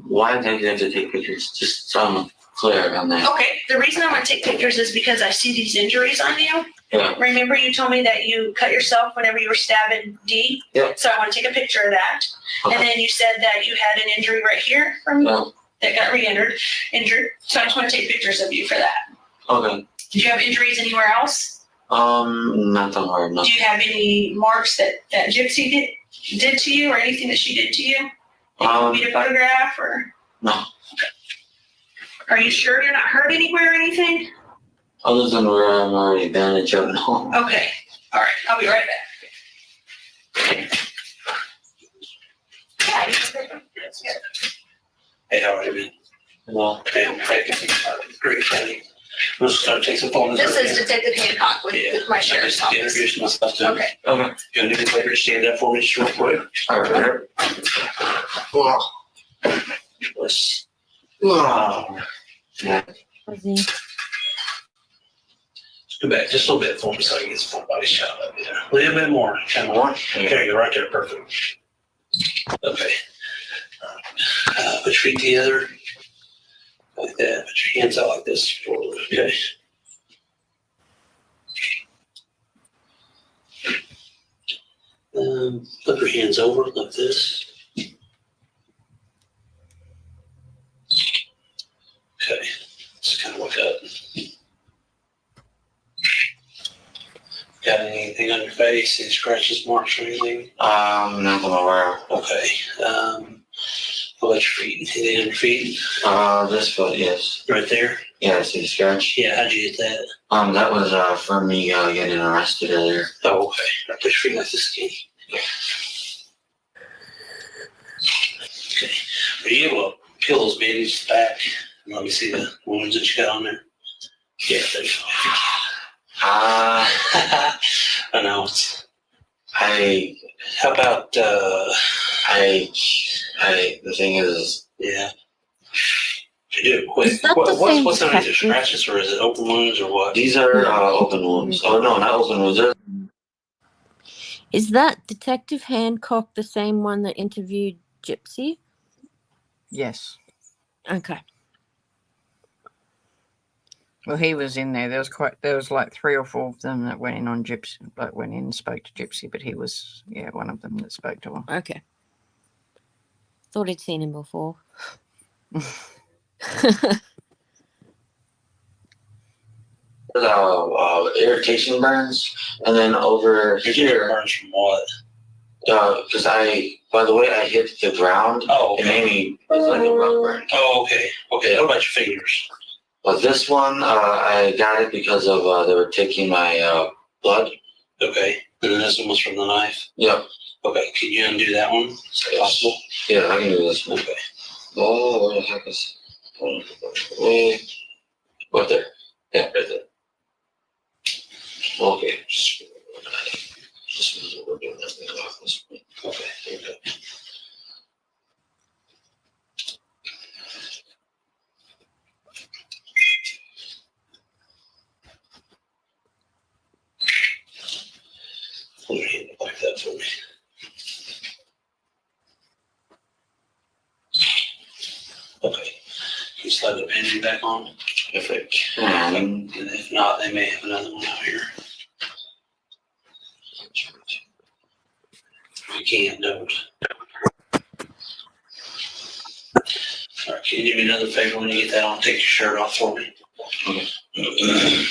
[SPEAKER 5] why they have to take pictures, just so I'm clear on that.
[SPEAKER 4] Okay. The reason I want to take pictures is because I see these injuries on you.
[SPEAKER 5] Yeah.
[SPEAKER 4] Remember you told me that you cut yourself whenever you were stabbing D?
[SPEAKER 5] Yeah.
[SPEAKER 4] So I want to take a picture of that.
[SPEAKER 5] Okay.
[SPEAKER 4] And then you said that you had an injury right here from
[SPEAKER 5] Yeah.
[SPEAKER 4] that got injured. So I just want to take pictures of you for that.
[SPEAKER 5] Okay.
[SPEAKER 4] Did you have injuries anywhere else?
[SPEAKER 5] Nothing worried. No.
[SPEAKER 4] Do you have any marks that Gypsy did to you, or anything that she did to you? That you want me to photograph, or?
[SPEAKER 5] No.
[SPEAKER 4] Are you sure you're not hurt anywhere or anything?
[SPEAKER 5] Other than where I'm already bandaged up and home.
[SPEAKER 4] Okay. All right. I'll be right back.
[SPEAKER 7] Hey, how are you, man?
[SPEAKER 5] Well,
[SPEAKER 7] Hey, I'm Craig. Great, County. I'm just gonna take some photos.
[SPEAKER 4] This is Detective Hancock with my sheriff's office.
[SPEAKER 7] Introduce myself to.
[SPEAKER 4] Okay.
[SPEAKER 5] okay.
[SPEAKER 7] You gonna do me a favor to stand up for me just real quick?
[SPEAKER 5] All right. Wow.
[SPEAKER 7] Let's.
[SPEAKER 5] Yeah.
[SPEAKER 3] Fuzzy.
[SPEAKER 7] Go back just a little bit for me so I can get some full body shot of you. A little bit more. Kind of more. There you go, right there. Perfect. Okay. Put your feet together. Like that. Put your hands out like this. Forward. Okay. Flip your hands over like this. Okay. Just kind of look up. Got anything face? Any scratches, marks, or anything?
[SPEAKER 5] Not that I'm aware of.
[SPEAKER 7] Okay. What about your feet? Anything on your feet?
[SPEAKER 5] This foot, yes.
[SPEAKER 7] Right there?
[SPEAKER 5] Yeah, I see the scratch.
[SPEAKER 7] Yeah, how'd you get that?
[SPEAKER 5] That was from me getting arrested earlier.
[SPEAKER 7] Oh, okay. Right there, your feet like this skinny. Okay. Are you able to peel those bandages back? Let me see the wounds that you got on there. Yeah, there's. I know it's. How about the
[SPEAKER 5] thing is,
[SPEAKER 7] yeah. You do it quick.
[SPEAKER 3] Is that the same
[SPEAKER 7] What's underneath the
[SPEAKER 3] detective?
[SPEAKER 7] scratches, or is it open wounds, or what?
[SPEAKER 5] these are open wounds. Oh no, not open wounds. They're
[SPEAKER 3] Is that Detective Hancock the same one that interviewed Gypsy?
[SPEAKER 2] Yes.
[SPEAKER 3] Okay.
[SPEAKER 2] Well, he was in there. There was like 3 or 4 of them that went in on Gypsy, like went in and spoke to Gypsy, but he was, one of them that spoke to her.
[SPEAKER 3] Okay. Thought I'd seen him before.
[SPEAKER 5] irritation burns, and then over
[SPEAKER 7] Your
[SPEAKER 5] here,
[SPEAKER 7] burns from what?
[SPEAKER 5] because by the way I hit the ground,
[SPEAKER 7] Oh,
[SPEAKER 5] it
[SPEAKER 7] okay.
[SPEAKER 5] made me, it's like a rug burn.
[SPEAKER 7] Oh, okay. Okay. What about your fingers?
[SPEAKER 5] But this one, I got it because of they were taking my blood.
[SPEAKER 7] Okay. And then this one was from the knife.
[SPEAKER 5] Yep.
[SPEAKER 7] Okay. Can you undo that one? Is that possible?
[SPEAKER 5] Yeah, I can do this one.
[SPEAKER 7] Okay.
[SPEAKER 5] Oh, where the heck is? Right there. Yeah, right there. Okay. Just we're doing that in the office.
[SPEAKER 7] Okay. There you go. Put your hand like that for me. Okay. Can you slide the bandage back on?
[SPEAKER 5] If I can.
[SPEAKER 7] And if not, they may have another one out here. If you can't, don't. All right, can you do me another favor when you get that on? Take your shirt off for me.
[SPEAKER 5] Okay.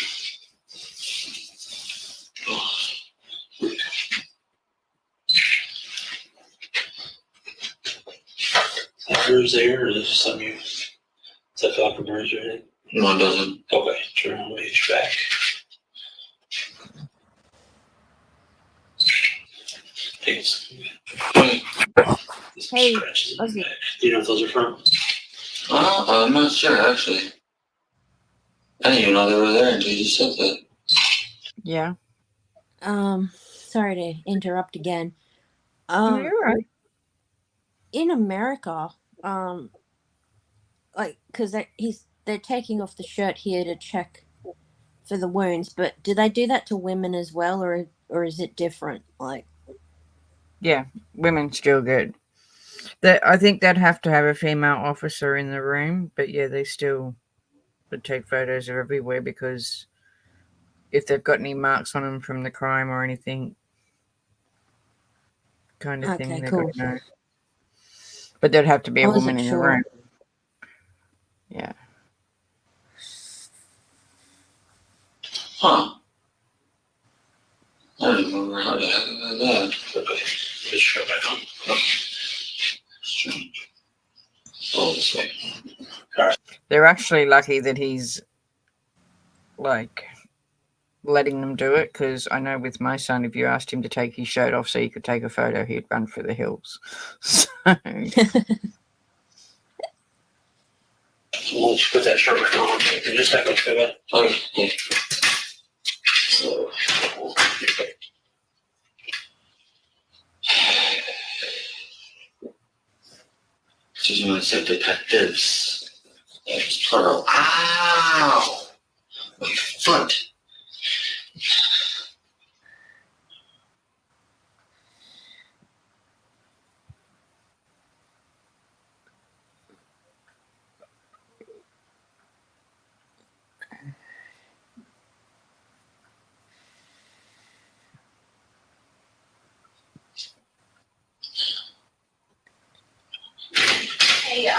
[SPEAKER 7] That bruise there, or is it some of you? Does that feel like a bruise or anything?
[SPEAKER 5] No, it doesn't.
[SPEAKER 7] Okay, turn around, hit your back. Take some.
[SPEAKER 3] Hey,
[SPEAKER 7] Scratches in
[SPEAKER 3] Ozzy.
[SPEAKER 7] the back. Do you know what those are from?
[SPEAKER 5] I'm not sure actually. I didn't even know they were there until you said that.
[SPEAKER 2] Yeah.
[SPEAKER 3] Sorry to interrupt again.
[SPEAKER 2] No, you're right.
[SPEAKER 3] In America, because they're taking off the shirt here to check for the wounds, but do they do that to women as well, or is it different? Like,
[SPEAKER 2] Yeah, women still good. I think they'd have to have a female officer in the room, but yeah, they still would take photos of everywhere because if they've got any marks on them from the crime or anything, kind of thing,
[SPEAKER 3] Okay,
[SPEAKER 2] they've
[SPEAKER 3] cool.
[SPEAKER 2] got to know. But there'd have to be
[SPEAKER 3] I
[SPEAKER 2] a
[SPEAKER 3] wasn't
[SPEAKER 2] woman in the
[SPEAKER 3] sure.
[SPEAKER 2] room. Yeah.
[SPEAKER 5] Huh. I don't remember how the heck I did that.
[SPEAKER 7] Okay, put your shirt back on.
[SPEAKER 5] Strange. Oh, this way.
[SPEAKER 2] They're actually lucky that he's like letting them do it, because I know with my son, if you asked him to take his shirt off so he could take a photo, he'd run for the hills. So
[SPEAKER 7] So once you put that shirt back on, you just have to go back.
[SPEAKER 5] Okay. So, just want to say detectives. It's plural. Ow! My foot.
[SPEAKER 4] Hey, I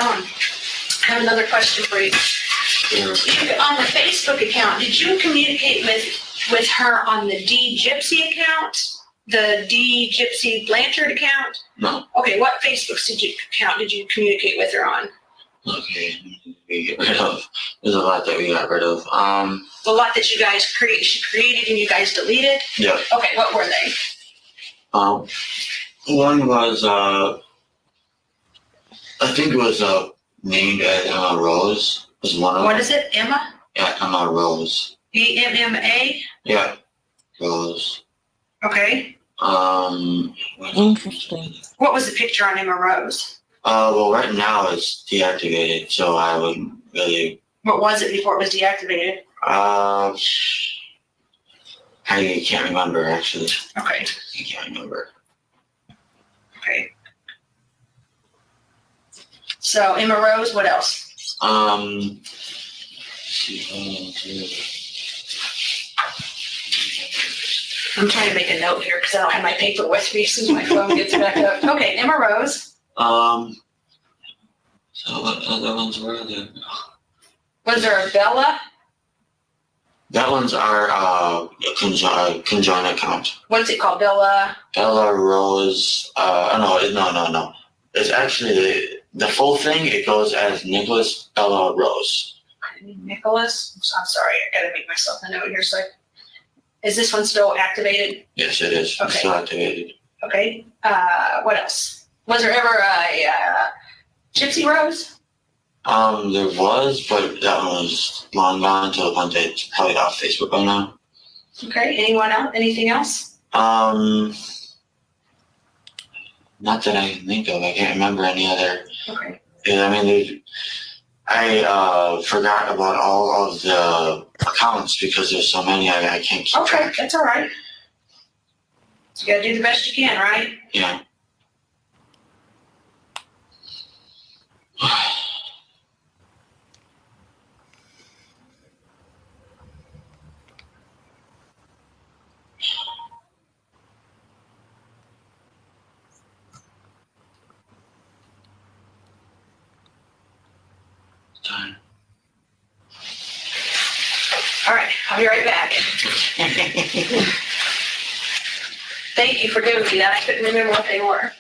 [SPEAKER 4] have another question for you. On the Facebook account, did you communicate with her on the D Gypsy account? the D Gypsy Blanchard account?
[SPEAKER 5] No.
[SPEAKER 4] Okay, what Facebook account did you communicate with her on?
[SPEAKER 5] Okay, we get rid of. There's a lot that we got rid of.
[SPEAKER 4] The lot that you guys she created and you guys deleted?
[SPEAKER 5] Yeah.
[SPEAKER 4] Okay, what were they?
[SPEAKER 5] One was I think it was named as Emma Rose. Was one of
[SPEAKER 4] What
[SPEAKER 5] them.
[SPEAKER 4] is it? Emma?
[SPEAKER 5] Yeah, Emma Rose.
[SPEAKER 4] EMMA?
[SPEAKER 5] Yeah, Rose.
[SPEAKER 4] Okay.
[SPEAKER 3] Interesting.
[SPEAKER 4] What was the picture on Emma Rose?
[SPEAKER 5] Well, right now it's deactivated, so I wouldn't really.
[SPEAKER 4] What was it before it was deactivated?
[SPEAKER 5] I can't remember actually.
[SPEAKER 4] Okay.
[SPEAKER 5] I can't remember.
[SPEAKER 4] Okay. So Emma Rose, what else? I'm trying to make a note here because I don't have my paper with me since my phone gets back up. Okay, Emma Rose.
[SPEAKER 5] So what other ones were there?
[SPEAKER 4] Was there a Bella?
[SPEAKER 5] That one's our conjoined account.
[SPEAKER 4] What's it called? Bella?
[SPEAKER 5] Ella Rose. No. It's actually the full thing. It goes as Nicholas Ella Rose.
[SPEAKER 4] Nicholas? I'm sorry, I gotta make myself a note here. So, is this one still activated?
[SPEAKER 5] Yes, it is.
[SPEAKER 4] Okay.
[SPEAKER 5] It's still activated.
[SPEAKER 4] Okay. What else? Was there ever a Gypsy Rose?
[SPEAKER 5] There was, but that one was long gone to the point that it's probably off Facebook by now.
[SPEAKER 4] Okay. Anyone else? Anything else?
[SPEAKER 5] Not that I can think of. I can't remember any other.
[SPEAKER 4] Okay.
[SPEAKER 5] Yeah, I mean, I forgot about all of the accounts because there's so many. I can't keep
[SPEAKER 4] Okay,
[SPEAKER 5] track.
[SPEAKER 4] that's all right. You gotta do the best you can, right?
[SPEAKER 5] Yeah. Time.
[SPEAKER 4] All right, I'll be right back. Thank you for giving me that. I couldn't remember what they were.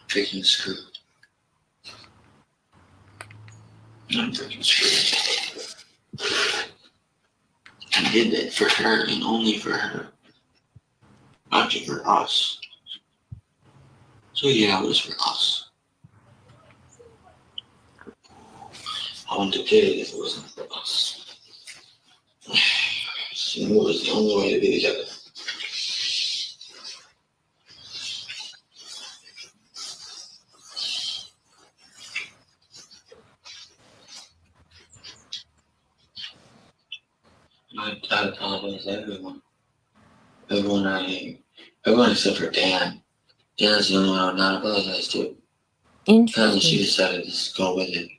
[SPEAKER 5] Freaking screwed. I'm freaking screwed. I did that for her and only for her. Not just for us. So yeah, it was for us. I wouldn't have did it if it wasn't for us. She knew it was the only way to be together. I apologize to everyone. Everyone except for Dan. Dan's the only one I'm not apologize to. Because she
[SPEAKER 3] Interesting.
[SPEAKER 5] decided to just go with it.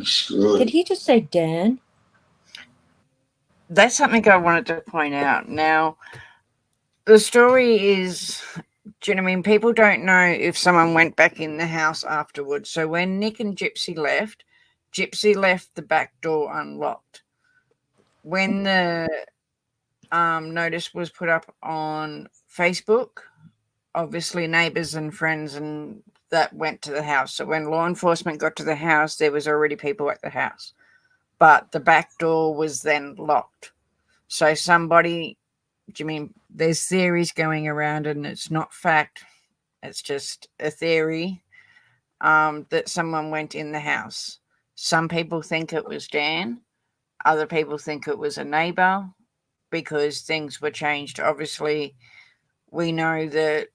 [SPEAKER 5] Screw it.
[SPEAKER 3] Did he just say Dan?
[SPEAKER 2] That's something I wanted to point out. Now, the story is, do you know what I mean? People don't know if someone went back in the house afterwards. So when Nick and Gypsy left the back door unlocked. When the notice was put up on Facebook, obviously neighbors and friends and that went to the house. So when law enforcement got to the house, there was already people at the house. But the back door was then locked. So somebody, do you mean there's theories going around and it's not fact. It's just a theory that someone went in the house. Some people think it was Dan. Other people think it was a neighbor because things were changed. Obviously, we know that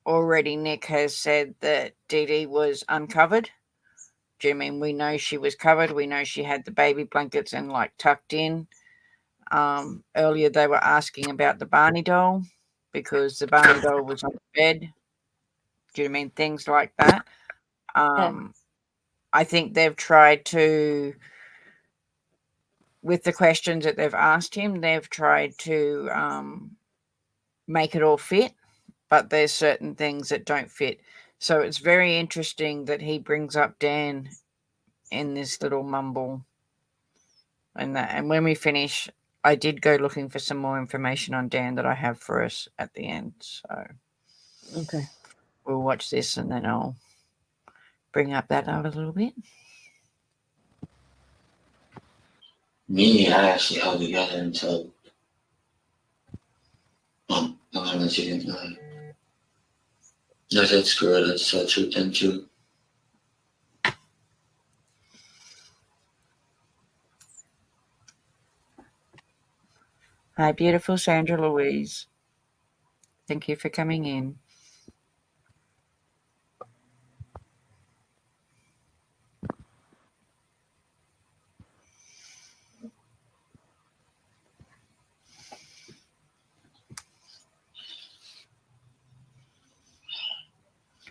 [SPEAKER 2] already Nick has said that Dee Dee was uncovered. Do you mean we know she was covered? We know she had the baby blankets and like tucked in. Earlier they were asking about the Barney doll because the Barney doll was on the bed. Do you mean things like that? I think they've tried to, with the questions that they've asked him, they've tried to make it all fit. but there's certain things that don't fit. So it's very interesting that he brings up Dan in this little mumble. And when we finish, I did go looking for some more information on Dan that I have for us at the end. So
[SPEAKER 3] Okay.
[SPEAKER 2] we'll watch this and then I'll bring up that a little bit.
[SPEAKER 5] Me, I actually held together until unless you didn't know. I said screw it, let's tell truth then too.
[SPEAKER 2] Hi, beautiful Sandra Louise. Thank you for coming in.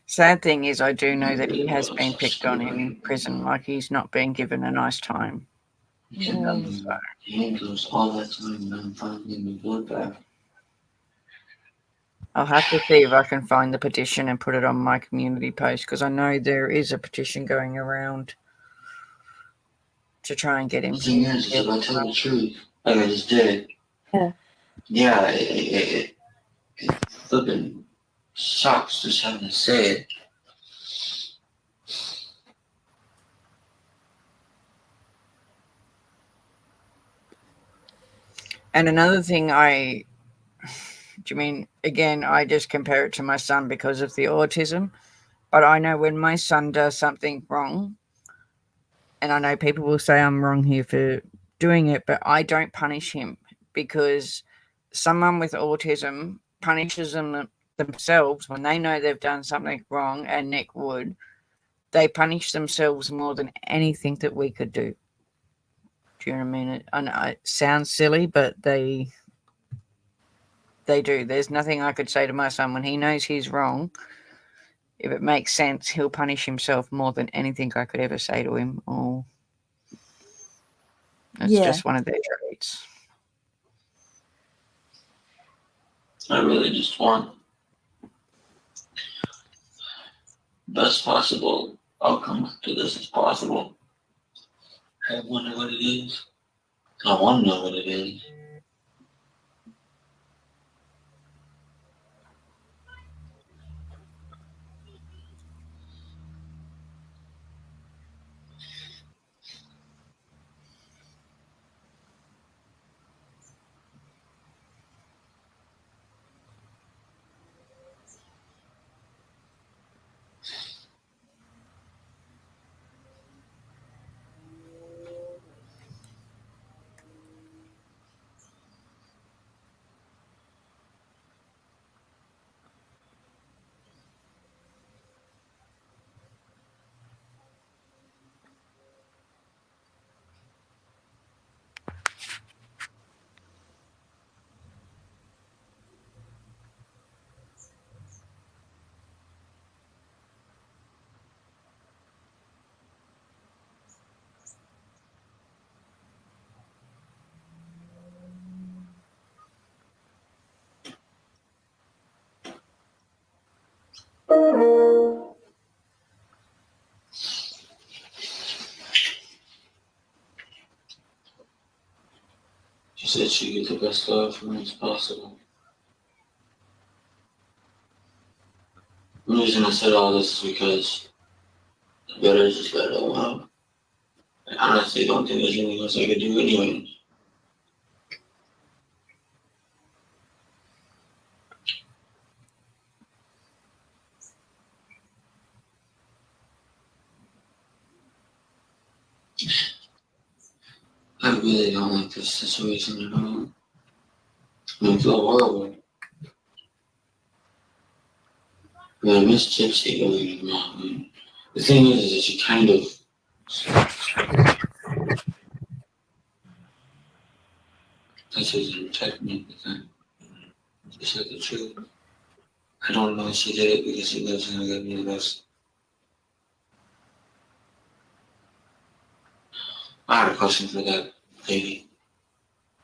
[SPEAKER 2] Sad thing is, I do know that he has been picked on in prison, like he's not been given a nice time.
[SPEAKER 5] He goes all that time and I'm finally getting my blood back.
[SPEAKER 2] I'll have to see if I can find the petition and put it on my community post, because I know there is a petition going around to try and get him.
[SPEAKER 5] The thing is if I tell the truth, like I just did, yeah, it flipping sucks just having to say it.
[SPEAKER 2] And another thing I just compare it to my son because of the autism, but I know when my son does something wrong, and I know people will say I'm wrong here for doing it, but I don't punish him, because someone with autism punishes them themselves when they know they've done something wrong, and Nick would. They punish themselves more than anything that we could do. Do you know what I mean? I know it sounds silly, but they do. There's nothing I could say to my son when he knows he's wrong. If it makes sense, he'll punish himself more than anything I could ever say to him. Or it's just one of their traits.
[SPEAKER 5] I really just want best possible outcome to this as possible. I wonder what it is. I want to know what it is. She said she'd get the best love from me as possible. The reason I said all this is because the better is just let it all out. I honestly don't think there's anything else I could do anyway. I really don't like this situation at all. I feel horrible. I miss Gypsy going on. The thing is that she kind of that's what she protect me, but then she said the truth. I don't know if she did it because she lives in a good universe. I have a question for that lady.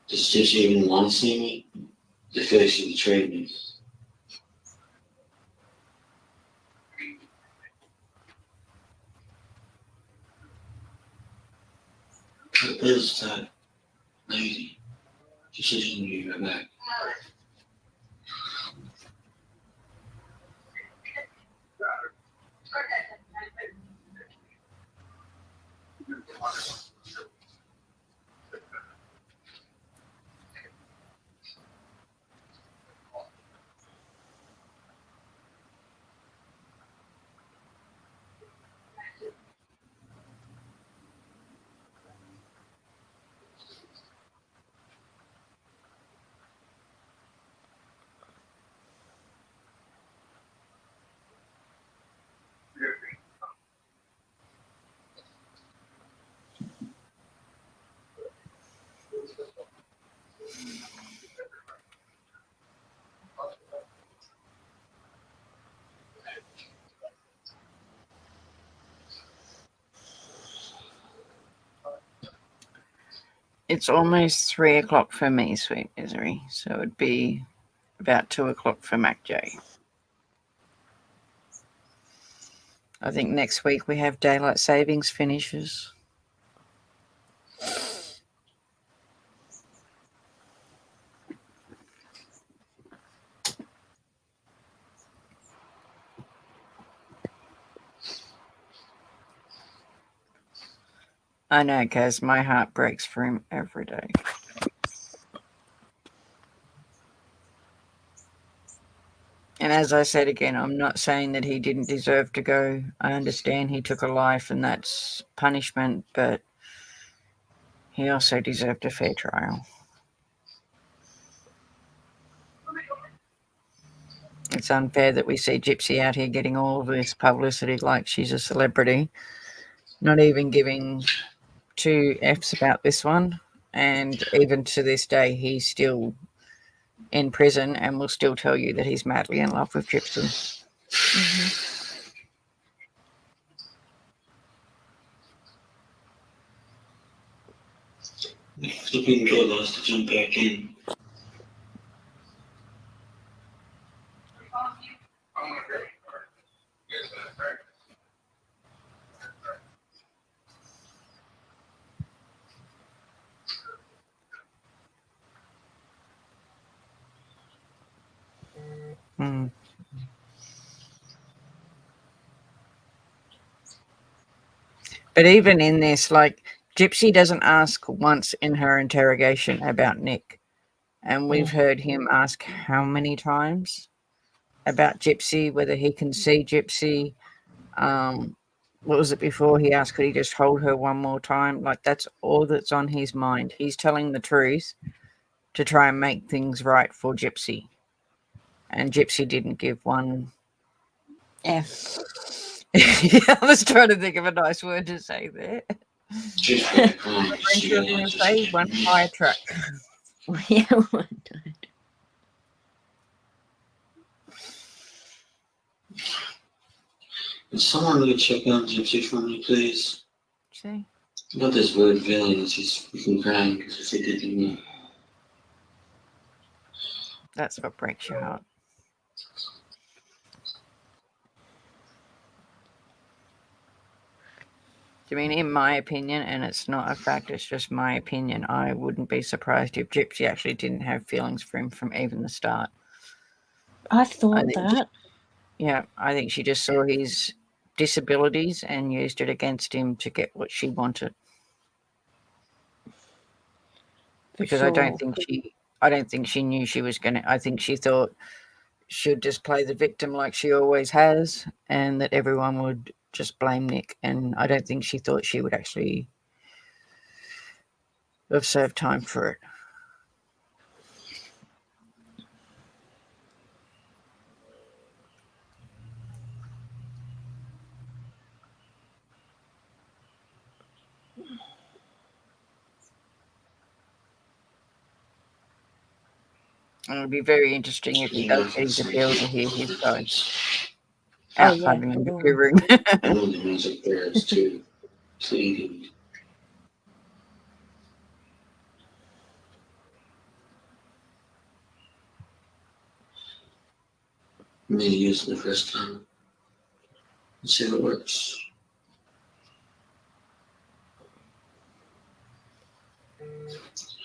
[SPEAKER 5] Does Gypsy even want to see me? I feel like she betrayed me. What is that lady? She said she's gonna be right back.
[SPEAKER 2] It's almost 3 o'clock for me, sweet misery. So it'd be about 2 o'clock for Mac J. I think next week we have daylight savings finishes. I know, Kaz, my heart breaks for him every day. And as I said again, I'm not saying that he didn't deserve to go. I understand he took a life and that's punishment, but he also deserved a fair trial. It's unfair that we see Gypsy out here getting all of this publicity like she's a celebrity, not even giving 2 F's about this one. And even to this day, he's still in prison and will still tell you that he's madly in love with Gypsy.
[SPEAKER 5] Flipping door lost to jump back in.
[SPEAKER 2] Hmm. But even in this, like, Gypsy doesn't ask once in her interrogation about Nick. And we've heard him ask how many times about Gypsy, whether he can see Gypsy. What was it before? He asked, could he just hold her one more time? Like, that's all that's on his mind. He's telling the truth to try and make things right for Gypsy. And Gypsy didn't give one
[SPEAKER 3] F.
[SPEAKER 2] I was trying to think of a nice word to say there.
[SPEAKER 5] She's back home.
[SPEAKER 2] French was going to say one fire truck.
[SPEAKER 3] Yeah, one time.
[SPEAKER 5] Can someone really check on Gypsy for me, please?
[SPEAKER 2] See?
[SPEAKER 5] I got this weird feeling that she's freaking crying because she did to me.
[SPEAKER 2] That's what breaks your heart. I mean, in my opinion, and it's not a fact, it's just my opinion, I wouldn't be surprised if Gypsy actually didn't have feelings for him from even the start.
[SPEAKER 3] I thought
[SPEAKER 2] think
[SPEAKER 3] that.
[SPEAKER 2] Yeah, I think she just saw his disabilities and used it against him to get what she wanted. Because I don't think she knew she was going to. I think she thought she'd just play the victim like she always has, and that everyone would just blame Nick. And I don't think she thought she would actually have served time for it. And it'll be very interesting if he does get his appeal to hear his side. Out huddling in the queue room.
[SPEAKER 5] I know the music there is too. Pleading. Maybe use it the first time. Let's see if it works.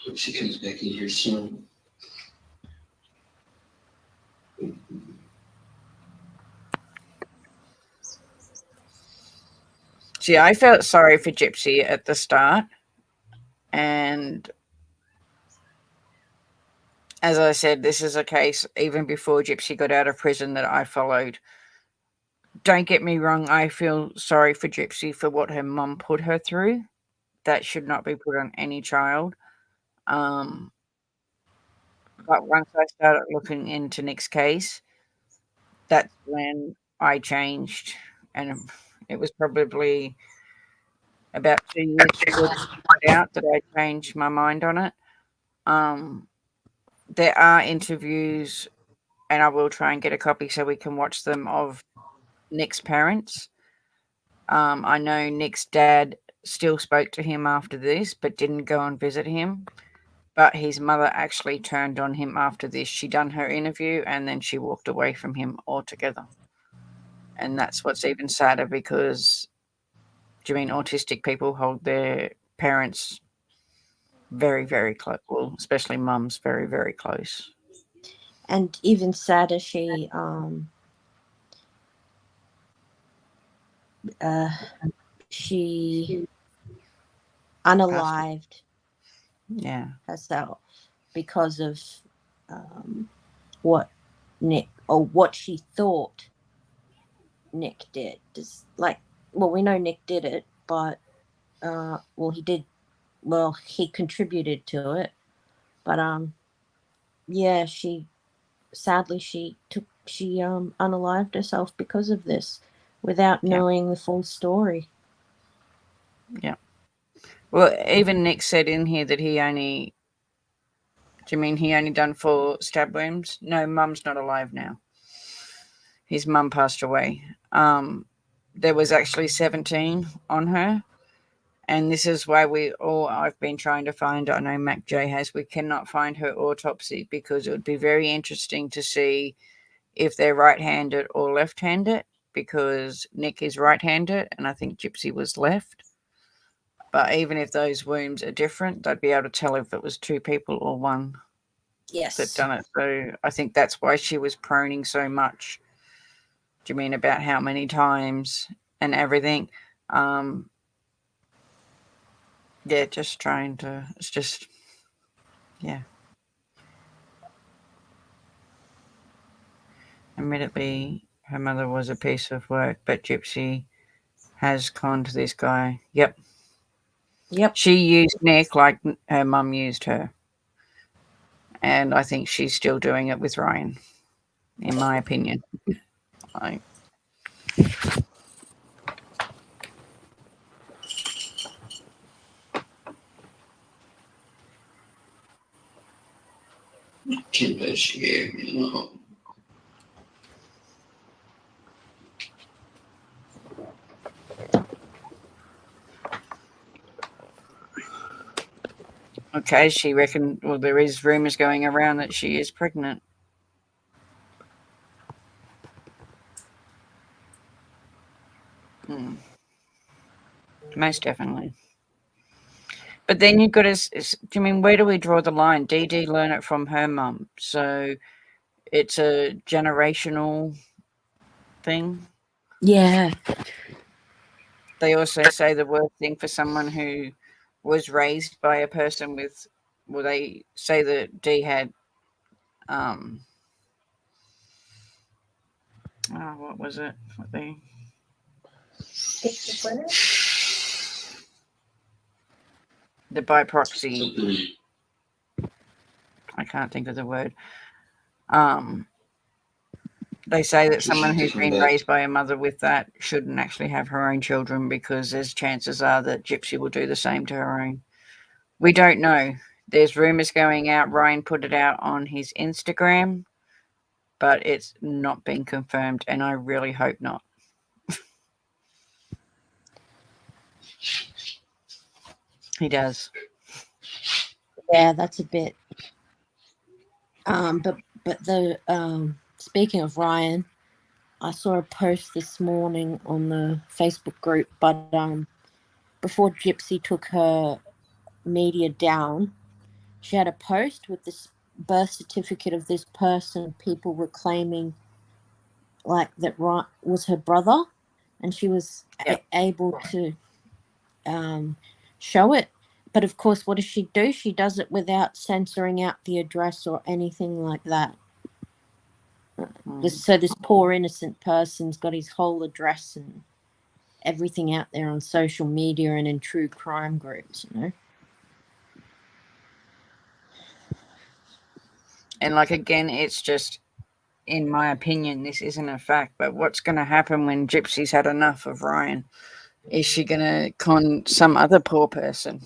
[SPEAKER 5] Hope she comes back in here soon.
[SPEAKER 2] See, I felt sorry for Gypsy at the start, and as I said, this is a case even before Gypsy got out of prison that I followed. Don't get me wrong, I feel sorry for Gypsy for what her mum put her through. That should not be put on any child. But once I started looking into Nick's case, that's when I changed, and it was probably about 2 years before this came out that I changed my mind on it. There are interviews, and I will try and get a copy so we can watch them, of Nick's parents. I know Nick's dad still spoke to him after this, but didn't go and visit him. But his mother actually turned on him after this. She done her interview and then she walked away from him altogether. And that's what's even sadder because, do you mean autistic people hold their parents very, very close? Well, especially mums, very, very close.
[SPEAKER 3] And even sadder, she unalived herself because of what Nick, or what she thought Nick did. We know Nick did it, but he contributed to it, but she unalived herself because of this without knowing the full story.
[SPEAKER 2] Yeah. Well, even Nick said in here that he only done 4 stab wounds? No, Mum's not alive now. His mum passed away. There was actually 17 on her. And this is why I've been trying to find, I know Mac J has, we cannot find her autopsy because it would be very interesting to see if they're right-handed or left-handed, because Nick is right-handed and I think Gypsy was left. But even if those wounds are different, they'd be able to tell if it was 2 people or one that done it. So I think that's why she was proning so much. Do you mean about how many times and everything? Just trying to, it's just, Admittedly, her mother was a piece of work, but Gypsy has conned this guy. Yep. She used Nick like her mum used her. And I think she's still doing it with Ryan, in my opinion.
[SPEAKER 5] Investigate,
[SPEAKER 2] Okay, she reckoned, well, there is rumours going around that she is pregnant. Most definitely. But then you've got to, do you mean, where do we draw the line? Dee Dee learned it from her mum. So it's a generational thing.
[SPEAKER 3] Yeah.
[SPEAKER 2] They also say the worst thing for someone who was raised by a person with, well, they say that Dee had, what was it? The by proxy. I can't think of the word. They say that someone who's been raised by a mother with that shouldn't actually have her own children because there's chances are that Gypsy will do the same to her own. We don't know. There's rumours going out. Ryan put it out on his Instagram, but it's not been confirmed, and I really hope not. He does.
[SPEAKER 3] Yeah, that's a bit. But the speaking of Ryan, I saw a post this morning on the Facebook group, but before Gypsy took her media down. She had a post with this birth certificate of this person. People were claiming like that was her brother, and she was able to show it. But of course, what does she do? She does it without censoring out the address or anything like that. So this poor innocent person's got his whole address and everything out there on social media and in true crime groups, you know.
[SPEAKER 2] And like, again, it's just, in my opinion, this isn't a fact, but what's going to happen when Gypsy's had enough of Ryan? Is she going to con some other poor person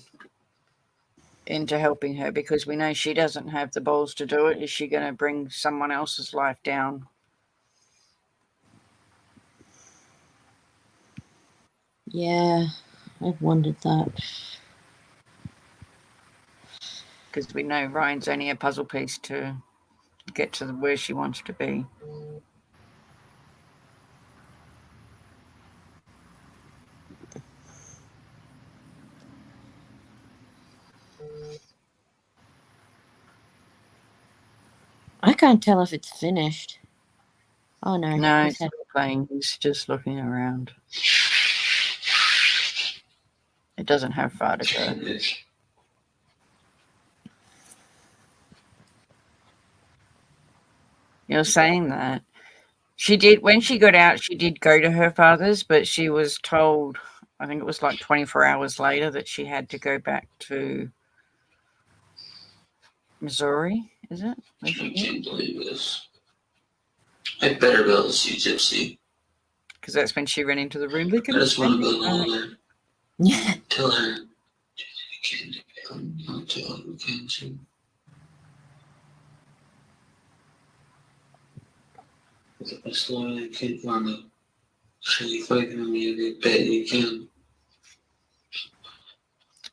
[SPEAKER 2] into helping her? Because we know she doesn't have the balls to do it. Is she going to bring someone else's life down?
[SPEAKER 3] Yeah, I've wondered that.
[SPEAKER 2] Because we know Ryan's only a puzzle piece to get to where she wants to be.
[SPEAKER 3] I can't tell if it's finished. Oh no.
[SPEAKER 2] No, it's not playing. He's just looking around. It doesn't have far to go. You're saying that she did, when she got out, she did go to her father's, but she was told, I think it was like 24 hours later, that she had to go back to Missouri, is it?
[SPEAKER 5] I can't believe this. I better be able to see Gypsy.
[SPEAKER 2] Because that's when she ran into the room.
[SPEAKER 5] I just want to go over
[SPEAKER 3] Yeah.
[SPEAKER 5] tell her. I'll tell her, can't you? I slowly keep on the shitty fighting me. I bet you can.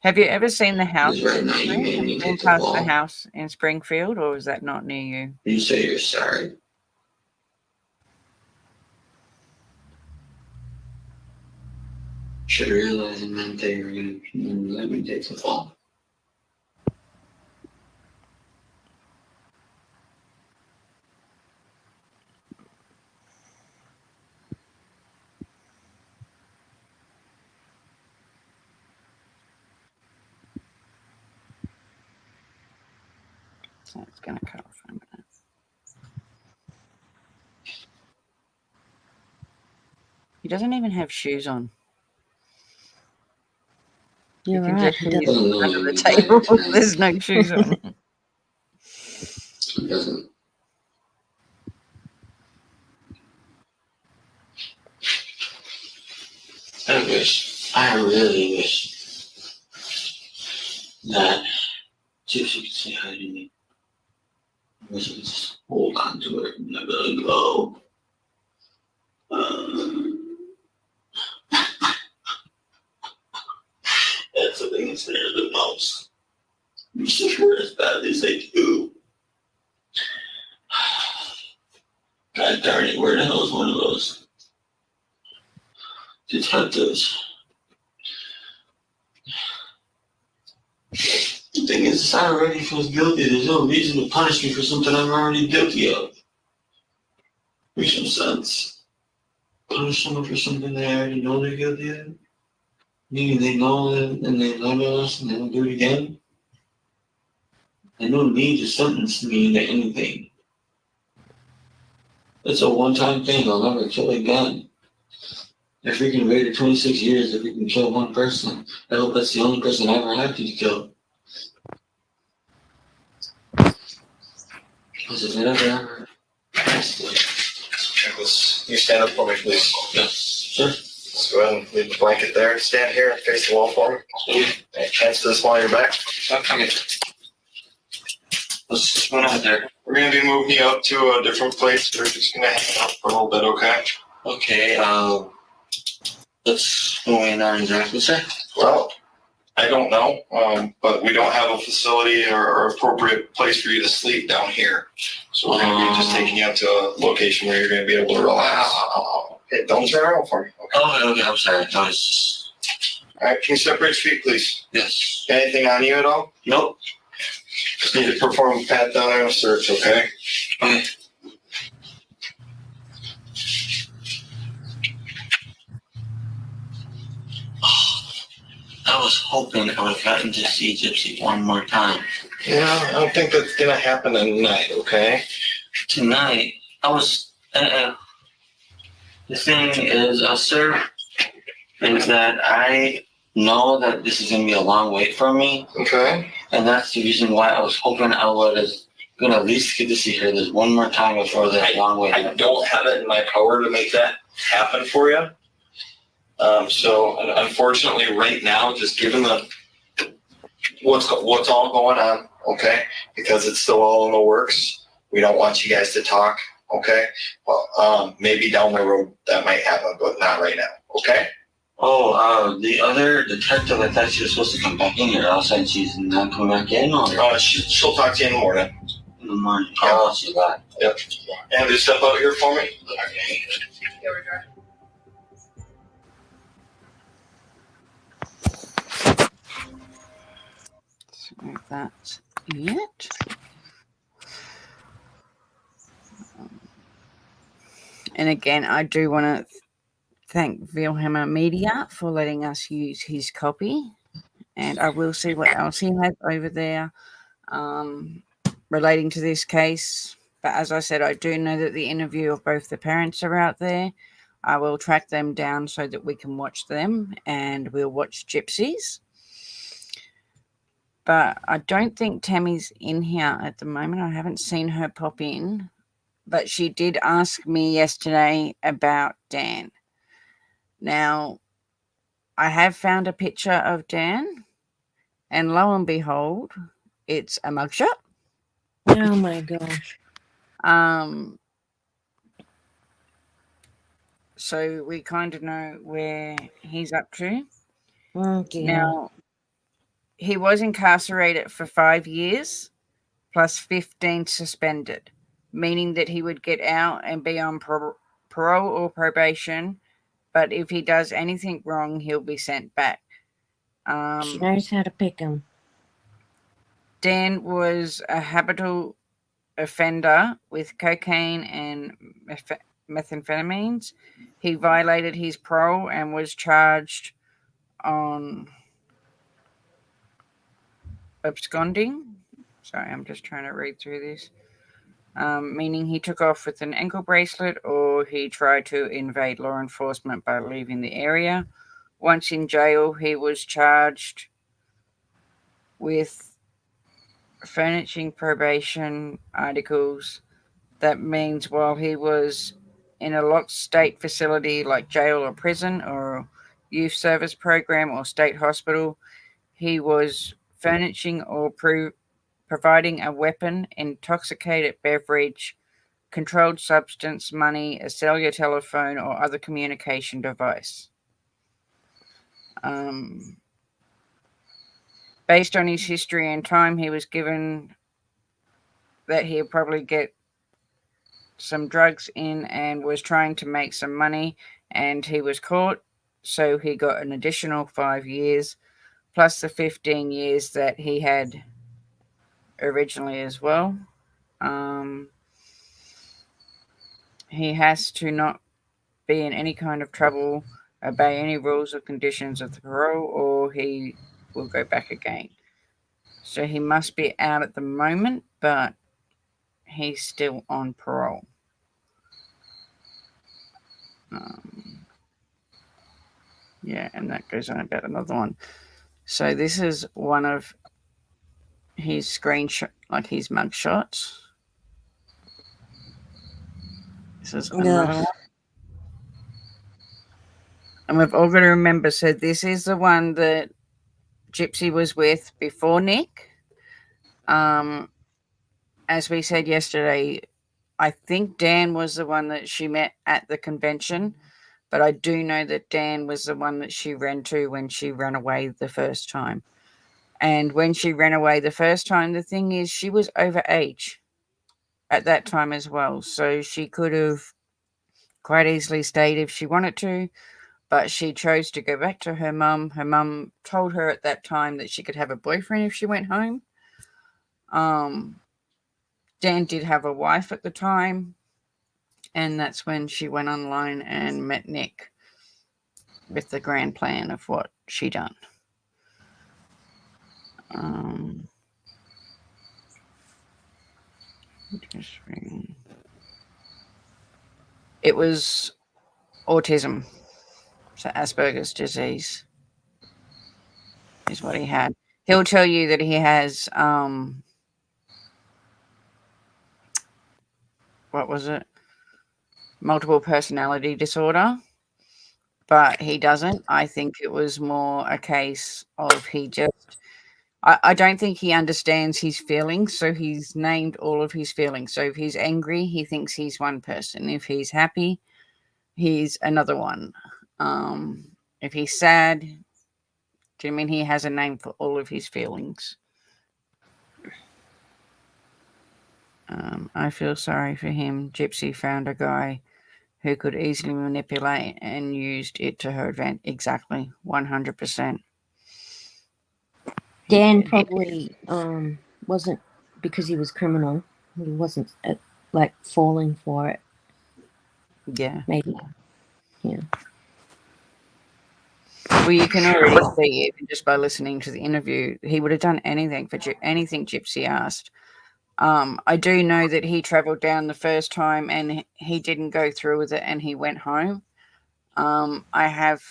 [SPEAKER 2] Have you ever seen the house?
[SPEAKER 5] Right now, you made
[SPEAKER 2] Have
[SPEAKER 5] me
[SPEAKER 2] you been
[SPEAKER 5] hit the
[SPEAKER 2] past
[SPEAKER 5] wall.
[SPEAKER 2] the house in Springfield, or is that not near you?
[SPEAKER 5] You say you're sorry. Should realize it meant they were going to let me take the fall.
[SPEAKER 2] So it's going to cut off for a minute. He doesn't even have shoes on.
[SPEAKER 3] You're
[SPEAKER 2] You can
[SPEAKER 3] right.
[SPEAKER 2] just see he's under the table. There's no shoes on.
[SPEAKER 5] It doesn't. I really wish that Gypsy could say hi to me. I wish I could just hold on to her and never let her go. That's the thing that's there the most. You should hurt as badly as they do. God darn it, where the hell is one of those detectives? The thing is, I already feel guilty. There's no reason to punish me for something I'm already guilty of. Makes some sense. Punish someone for something they already know they're guilty of? Meaning they know it and they learn us and they don't do it again? They don't need to sentence me to anything. It's a one-time thing. I'll never kill again. I freaking waited 26 years to freaking kill one person. I hope that's the only person I ever have to kill. Because if it ever
[SPEAKER 8] Checklist. You stand up for me, please.
[SPEAKER 5] yes, sure.
[SPEAKER 8] Let's go ahead and leave the blanket there. Stand here and face the wall for me. Any chance to this while you're back?
[SPEAKER 5] Okay. Let's just run out there.
[SPEAKER 8] We're going to be moving you up to a different place. We're just going to hang out for a little bit, okay?
[SPEAKER 5] Okay, what's going on exactly, sir?
[SPEAKER 8] Well, I don't know, but we don't have a facility or appropriate place for you to sleep down here. So we're going to be just taking you up to a location where you're going to be able to relax. Hey, don't turn around for me. Okay?
[SPEAKER 5] Oh, okay, I'm sorry. I was just
[SPEAKER 8] All right, can you separate your feet, please?
[SPEAKER 5] Yes.
[SPEAKER 8] Anything on you at all?
[SPEAKER 5] Nope.
[SPEAKER 8] Just need to perform a pat down and a search, okay?
[SPEAKER 5] Okay. I was hoping I would have gotten to see Gypsy one more time.
[SPEAKER 8] Yeah, I don't think that's gonna happen tonight, okay?
[SPEAKER 5] Tonight, I was. The thing is, sir, is that I know that this is gonna be a long wait for me,
[SPEAKER 8] Okay.
[SPEAKER 5] and that's the reason why I was hoping I was gonna at least get to see her this one more time before that long wait.
[SPEAKER 8] I don't have it in my power to make that happen for you. So unfortunately, right now, just given what's all going on, okay, because it's still all in the works, we don't want you guys to talk, okay? Well, maybe down the road that might happen, but not right now, okay?
[SPEAKER 5] Oh, the other detective, I thought she was supposed to come back in here. All of a sudden, she's not coming back in, or
[SPEAKER 8] She'll talk to you in the morning.
[SPEAKER 5] in the morning.
[SPEAKER 8] Yeah.
[SPEAKER 5] Oh, she got.
[SPEAKER 8] Yep. And just step out here for me. Okay.
[SPEAKER 2] So that's it. And again, I do want to thank Wilhelmer Media for letting us use his copy. And I will see what else he has over there relating to this case. But as I said, I do know that the interview of both the parents are out there. I will track them down so that we can watch them, and we'll watch Gypsies. But I don't think Tammy's in here at the moment. I haven't seen her pop in. But she did ask me yesterday about Dan. Now, I have found a picture of Dan, and lo and behold, it's a mugshot.
[SPEAKER 3] Oh my gosh.
[SPEAKER 2] So we kind of know where he's up to.
[SPEAKER 3] Oh dear.
[SPEAKER 2] Now, he was incarcerated for 5 years plus 15 suspended, meaning that he would get out and be on parole or probation. But if he does anything wrong, he'll be sent back.
[SPEAKER 3] She knows how to pick him.
[SPEAKER 2] Dan was a habitual offender with cocaine and methamphetamines. He violated his parole and was charged on absconding. Sorry, I'm just trying to read through this. Meaning he took off with an ankle bracelet, or he tried to invade law enforcement by leaving the area. Once in jail, he was charged with furnishing probation articles. That means while he was in a locked state facility like jail or prison or youth service program or state hospital, he was furnishing or providing a weapon, intoxicated beverage, controlled substance, money, a cellular telephone, or other communication device. Based on his history and time, he was given that he'll probably get some drugs in and was trying to make some money, and he was caught, so he got an additional 5 years plus the 15 years that he had originally as well. He has to not be in any kind of trouble, obey any rules or conditions of the parole, or he will go back again. So he must be out at the moment, but he's still on parole. Yeah, and that goes on about another one. So this is one of his screenshot, like his mug shots. This is another one. And we've all got to remember, so this is the one that Gypsy was with before Nick. As we said yesterday, I think Dan was the one that she met at the convention, but I do know that Dan was the one that she ran to when she ran away the first time. And when she ran away the first time, the thing is, she was over age at that time as well. So she could have quite easily stayed if she wanted to, but she chose to go back to her mum. Her mum told her at that time that she could have a boyfriend if she went home. Dan did have a wife at the time, and that's when she went online and met Nick with the grand plan of what she done. It was autism, so Asperger's disease is what he had. He'll tell you that he has what was it? Multiple personality disorder, but he doesn't. I think it was more a case of he just I don't think he understands his feelings, so he's named all of his feelings. So if he's angry, he thinks he's one person. If he's happy, he's another one. If he's sad, do you mean he has a name for all of his feelings? I feel sorry for him. Gypsy found a guy who could easily manipulate and used it to her advantage. Exactly, 100%.
[SPEAKER 3] Dan probably wasn't, because he was criminal. He wasn't like falling for it.
[SPEAKER 2] Yeah.
[SPEAKER 3] Maybe. Yeah.
[SPEAKER 2] Well, you can already see, even just by listening to the interview, he would have done anything for anything Gypsy asked. I do know that he traveled down the first time and he didn't go through with it and he went home. I have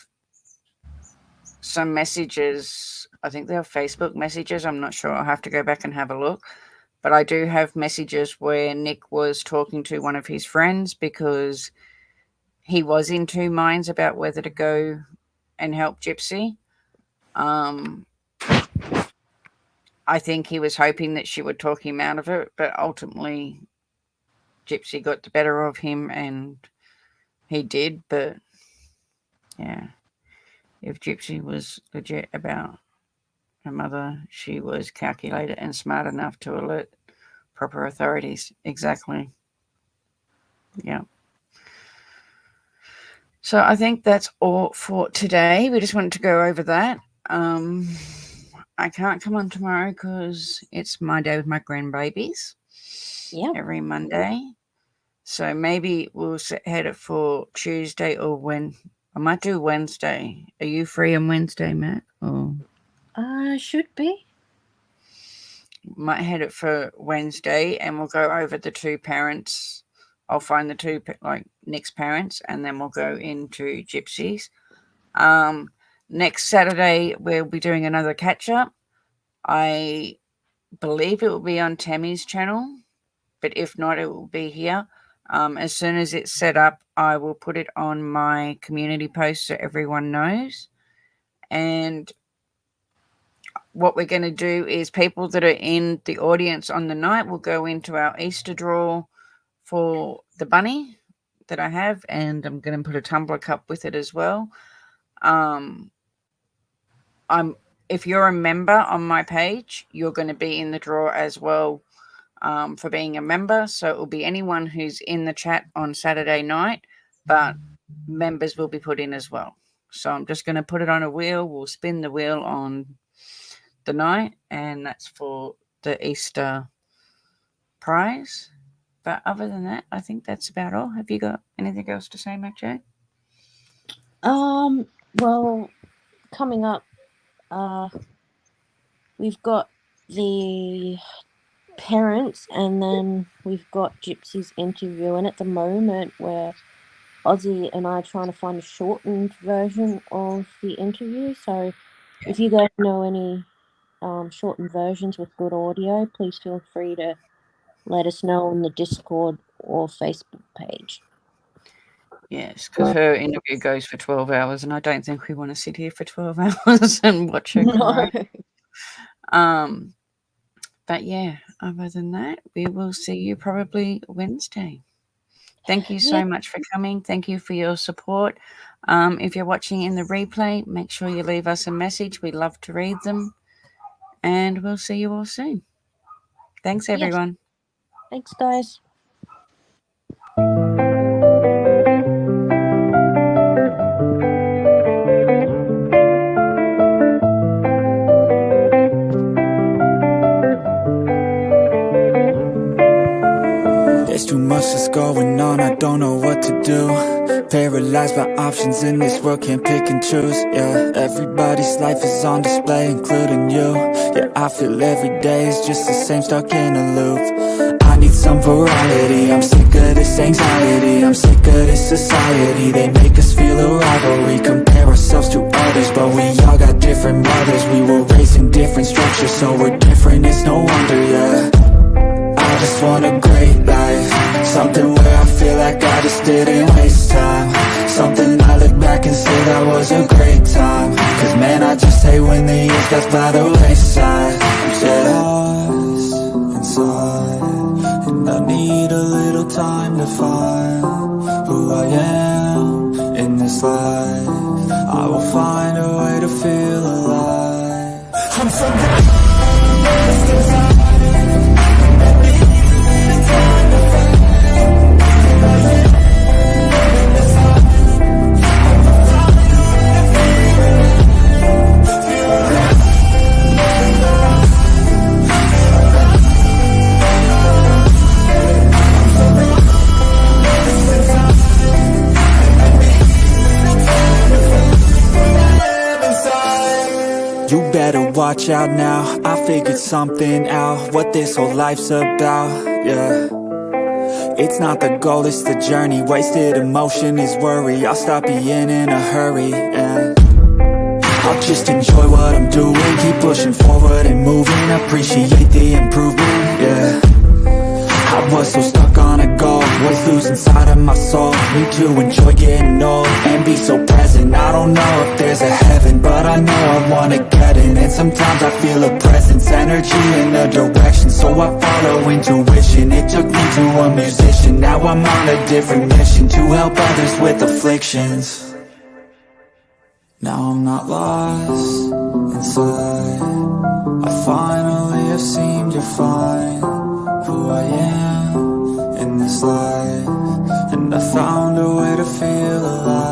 [SPEAKER 2] some messages. I think they're Facebook messages. I'm not sure. I'll have to go back and have a look. But I do have messages where Nick was talking to one of his friends because he was in two minds about whether to go and help Gypsy. I think he was hoping that she would talk him out of it, but ultimately Gypsy got the better of him and he did. But yeah, if Gypsy was legit about her mother, she was calculated and smart enough to alert proper authorities. Exactly. Yeah. So I think that's all for today. We just wanted to go over that. I can't come on tomorrow because it's my day with my grandbabies.
[SPEAKER 3] Yeah.
[SPEAKER 2] Every Monday. So maybe we'll head it for Tuesday or when. I might do Wednesday. Are you free on Wednesday, Matt? Or
[SPEAKER 3] Should be.
[SPEAKER 2] might head it for Wednesday, and we'll go over the two parents. I'll find the two Nick's parents, and then we'll go into Gypsy's. Next Saturday we'll be doing another catch up. I believe it will be on Tammy's channel, but if not, it will be here. As soon as it's set up, I will put it on my community post so everyone knows. And what we're going to do is people that are in the audience on the night will go into our Easter draw for the bunny that I have, and I'm going to put a tumbler cup with it as well. If you're a member on my page, you're going to be in the draw as well for being a member. So it will be anyone who's in the chat on Saturday night, but members will be put in as well. So I'm just going to put it on a wheel. We'll spin the wheel on the night, and that's for the Easter prize. But other than that, I think that's about all. Have you got anything else to say, MacJ?
[SPEAKER 3] Well, coming up, we've got the parents, and then we've got Gypsy's interview, and at the moment where Ozzy and I are trying to find a shortened version of the interview. So if you guys know any shortened versions with good audio, please feel free to let us know on the Discord or Facebook page.
[SPEAKER 2] Yes, because her interview goes for 12 hours, and I don't think we want to sit here for 12 hours and watch her cry.
[SPEAKER 3] No.
[SPEAKER 2] But yeah, other than that, we will see you probably Wednesday. Thank you so much for coming. Thank you for your support. If you're watching in the replay, make sure you leave us a message. We love to read them. And we'll see you all soon. Thanks, everyone.
[SPEAKER 3] Thanks, guys.
[SPEAKER 9] going on, I don't know what to do. Paralyzed by options in this world, can't pick and choose. Yeah, everybody's life is on display, including you. Yeah, I feel every day is just the same, stuck in a loop. I need some variety, I'm sick of this anxiety. I'm sick of this society, they make us feel a rivalry. Compare ourselves to others, but we all got different mothers. We were raised in different structures, so we're different, it's no wonder, yeah. I just want a great life, something where I feel like I just didn't waste time. Something I look back and say that was a great time. Cause man, I just hate when the years pass by the wayside. Yeah. Lost inside, and I need a little time to find who I am in this life. I will find a way to feel alive. I'm so lost inside. You better watch out now, I figured something out, what this whole life's about, yeah. It's not the goal, it's the journey, wasted emotion is worry. I'll stop being in a hurry, and I'll just enjoy what I'm doing. Keep pushing forward and moving, appreciate the improvement, yeah. I was so stuck on a goal, was losing sight of my soul. Need to enjoy getting old and be so present. I don't know if there's a heaven, but I know I wanna get in. And sometimes I feel a presence, energy in a direction, so I follow intuition. It took me to a musician, now I'm on a different mission, to help others with afflictions. Now I'm not lost inside, I finally have seemed to find who I am in this life, and I found a way to feel alive.